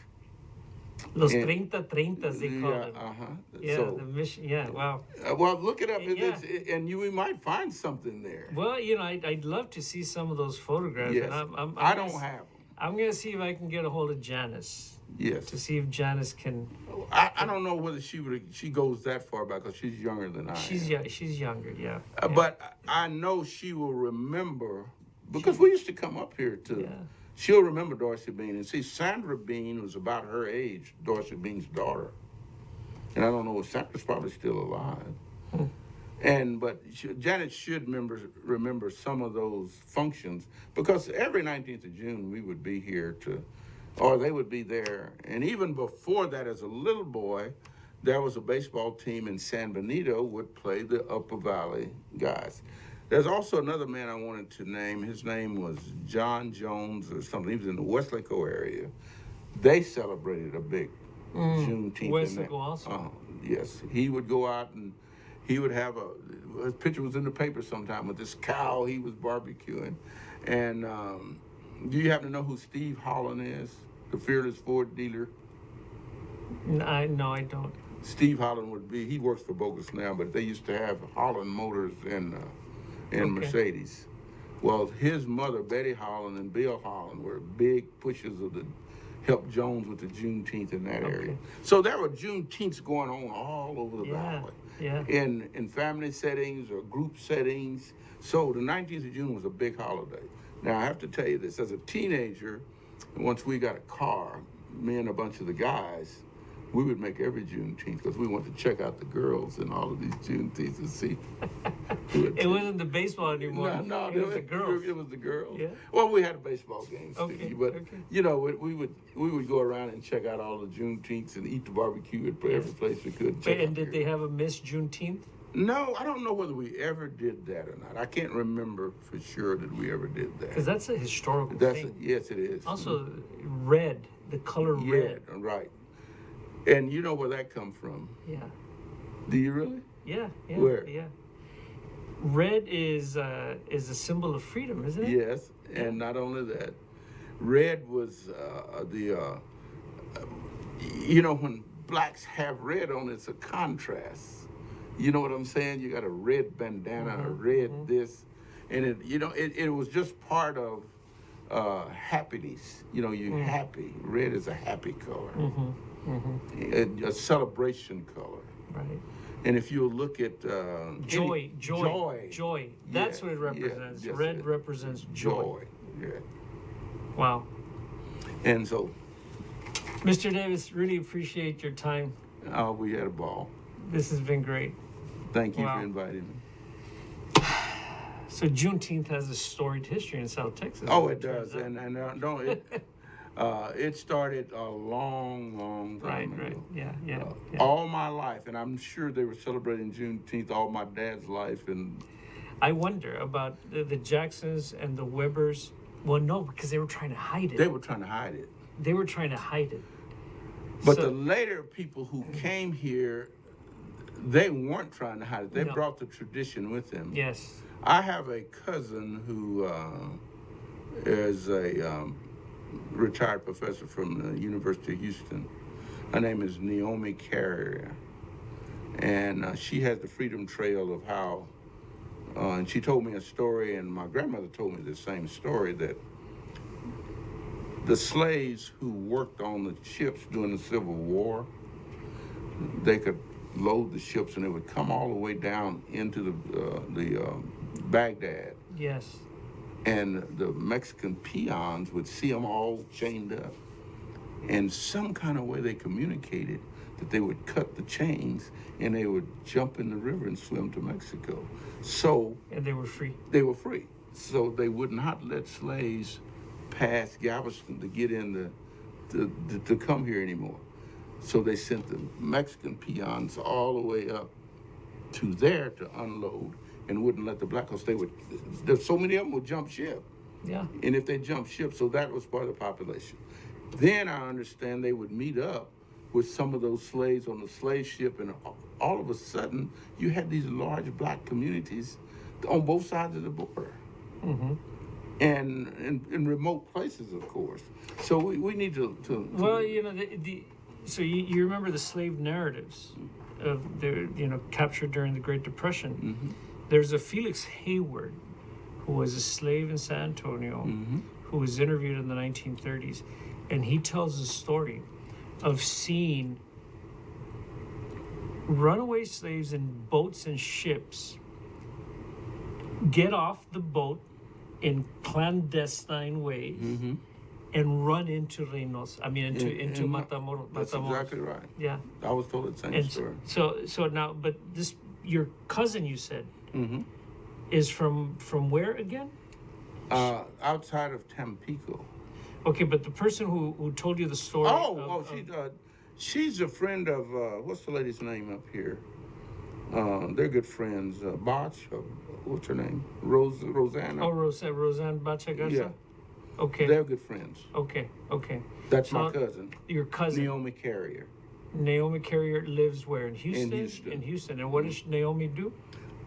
Los And- 30-30s, they call them. Yeah, So, the mission. Yeah, wow. well, look it up, Yeah. we might find something there. Well, I'd love to see some of those photographs. Yes, And I don't have them. I'm going to see if I can get a hold of Janice Yes. to see if Janice can. I don't know whether she goes that far back because she's younger than I am. She's younger, yeah. But I know she will remember because we used to come up here to. Yeah. She'll remember Dorsey Bean, and see, Sandra Bean was about her age, Dorsey Bean's daughter, and I don't know if Sandra's probably still alive. But Janet should remember some of those functions because every 19th of June we would be here or they would be there. And even before that, as a little boy, there was a baseball team in San Benito would play the Upper Valley guys. There's also another man I wanted to name. His name was John Jones or something. He was in the Westlaco area. They celebrated a big Juneteenth. Westlaco also. Yes, he would go out and he would have his picture was in the paper sometime with this cow he was barbecuing. And do you happen to know who Steve Holland is, the Fearless Ford dealer? No, I don't. Steve Holland he works for Bogus now, but they used to have Holland Motors and Mercedes. Well, his mother, Betty Holland, and Bill Holland were big pushers of help Jones with the Juneteenth in that area. So there were Juneteenths going on all over the valley. Yeah. In family settings or group settings. So the 19th of June was a big holiday. Now, I have to tell you this. As a teenager, once we got a car, me and a bunch of the guys, we would make every Juneteenth because we wanted to check out the girls and all of these Juneteenths and see. It wasn't the baseball anymore. No, it was the girls. It was the girls. Yeah. Well, we had a baseball game, Okay, but okay. we would go around and check out all the Juneteenths and eat the barbecue at every place we could. And did they have a Miss Juneteenth? No, I don't know whether we ever did that or not. I can't remember for sure that we ever did that. Because that's a historical That's thing. yes, it is. Also, red, the color red. Yeah, right. And you know where that come from? Yeah. Do you really? Yeah. Where? Yeah. Red is a symbol of freedom, isn't it? Yes, and not only that, red was you know, when blacks have red on, it's a contrast. You know what I'm saying? You got a red bandana, a red this, and it was just part of happiness. You know, you're happy. Red is a happy color, a celebration color. Right. And if you look at Joy. That's Yeah, what it represents. yes, Red represents joy. Yeah. Wow. And so, Mr. Davis, really appreciate your time. we had a ball. This has been great. Thank you Wow. for inviting me. So Juneteenth has a storied history in South Texas. Oh, as it does, turns out. and don't it. It started a long time Right. ago. Yeah. All my life, and I'm sure they were celebrating Juneteenth all my dad's life, and I wonder about the Jacksons and the Webbers. Well, no, because they were trying to hide it. they were trying to hide it. They were trying to hide it. But So- the later people who came here, they weren't trying to hide it. They No. brought the tradition with them. Yes. I have a cousin who is a retired professor from the University of Houston. Her name is Naomi Carrier, and she has the Freedom Trail of how. And she told me a story, and my grandmother told me the same story, that the slaves who worked on the ships during the Civil War, they could load the ships and they would come all the way down into the Baghdad, Yes. and the Mexican peons would see them all chained up, and some kind of way they communicated that they would cut the chains and they would jump in the river and swim to Mexico. So And they were free. they were free. So they would not let slaves pass Galveston to get in to come here anymore. So they sent the Mexican peons all the way up to there to unload, and wouldn't let the black, because there's so many of them would jump ship. Yeah. And if they jumped ship, so that was part of the population. Then I understand they would meet up with some of those slaves on the slave ship, and all of a sudden you had these large black communities on both sides of the border. And in remote places, of course. So we need to Well, you know, so you remember the slave narratives of captured during the Great Depression. There's a Felix Hayward who was a slave in San Antonio who was interviewed in the 1930s, and he tells a story of seeing runaway slaves in boats and ships get off the boat in clandestine ways and run into Reynosa. I mean, into Matamoros. That's exactly right. Yeah. I was told the same And story. so now, but this, your cousin, you said, is from where again? Outside of Tampico. Okay, but the person who told you the story. She's a friend of what's the lady's name up here? They're good friends. Botch, what's her name? Rosanna. Oh, Roseanne Bachagasa? Yeah. Okay. They're good friends. Okay. That's So, my cousin, Your cousin. Naomi Carrier. Naomi Carrier lives where? In Houston? Houston. In Houston. And what does Naomi do?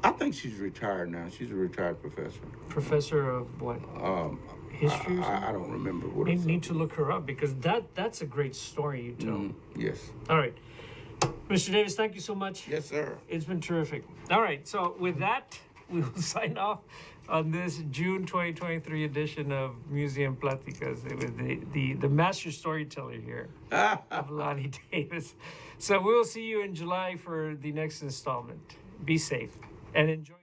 I think she's retired now. She's a retired professor. Professor of what? History or something? I don't remember what You it's. need to look her up because that's a great story you tell. Yes. All right. Mr. Davis, thank you so much. Yes, sir. It's been terrific. All right. So with that, we will sign off on this June 2023 edition of Museum Pláticas with the master storyteller here of Lonnie Davis. So we will see you in July for the next installment. Be safe and enjoy.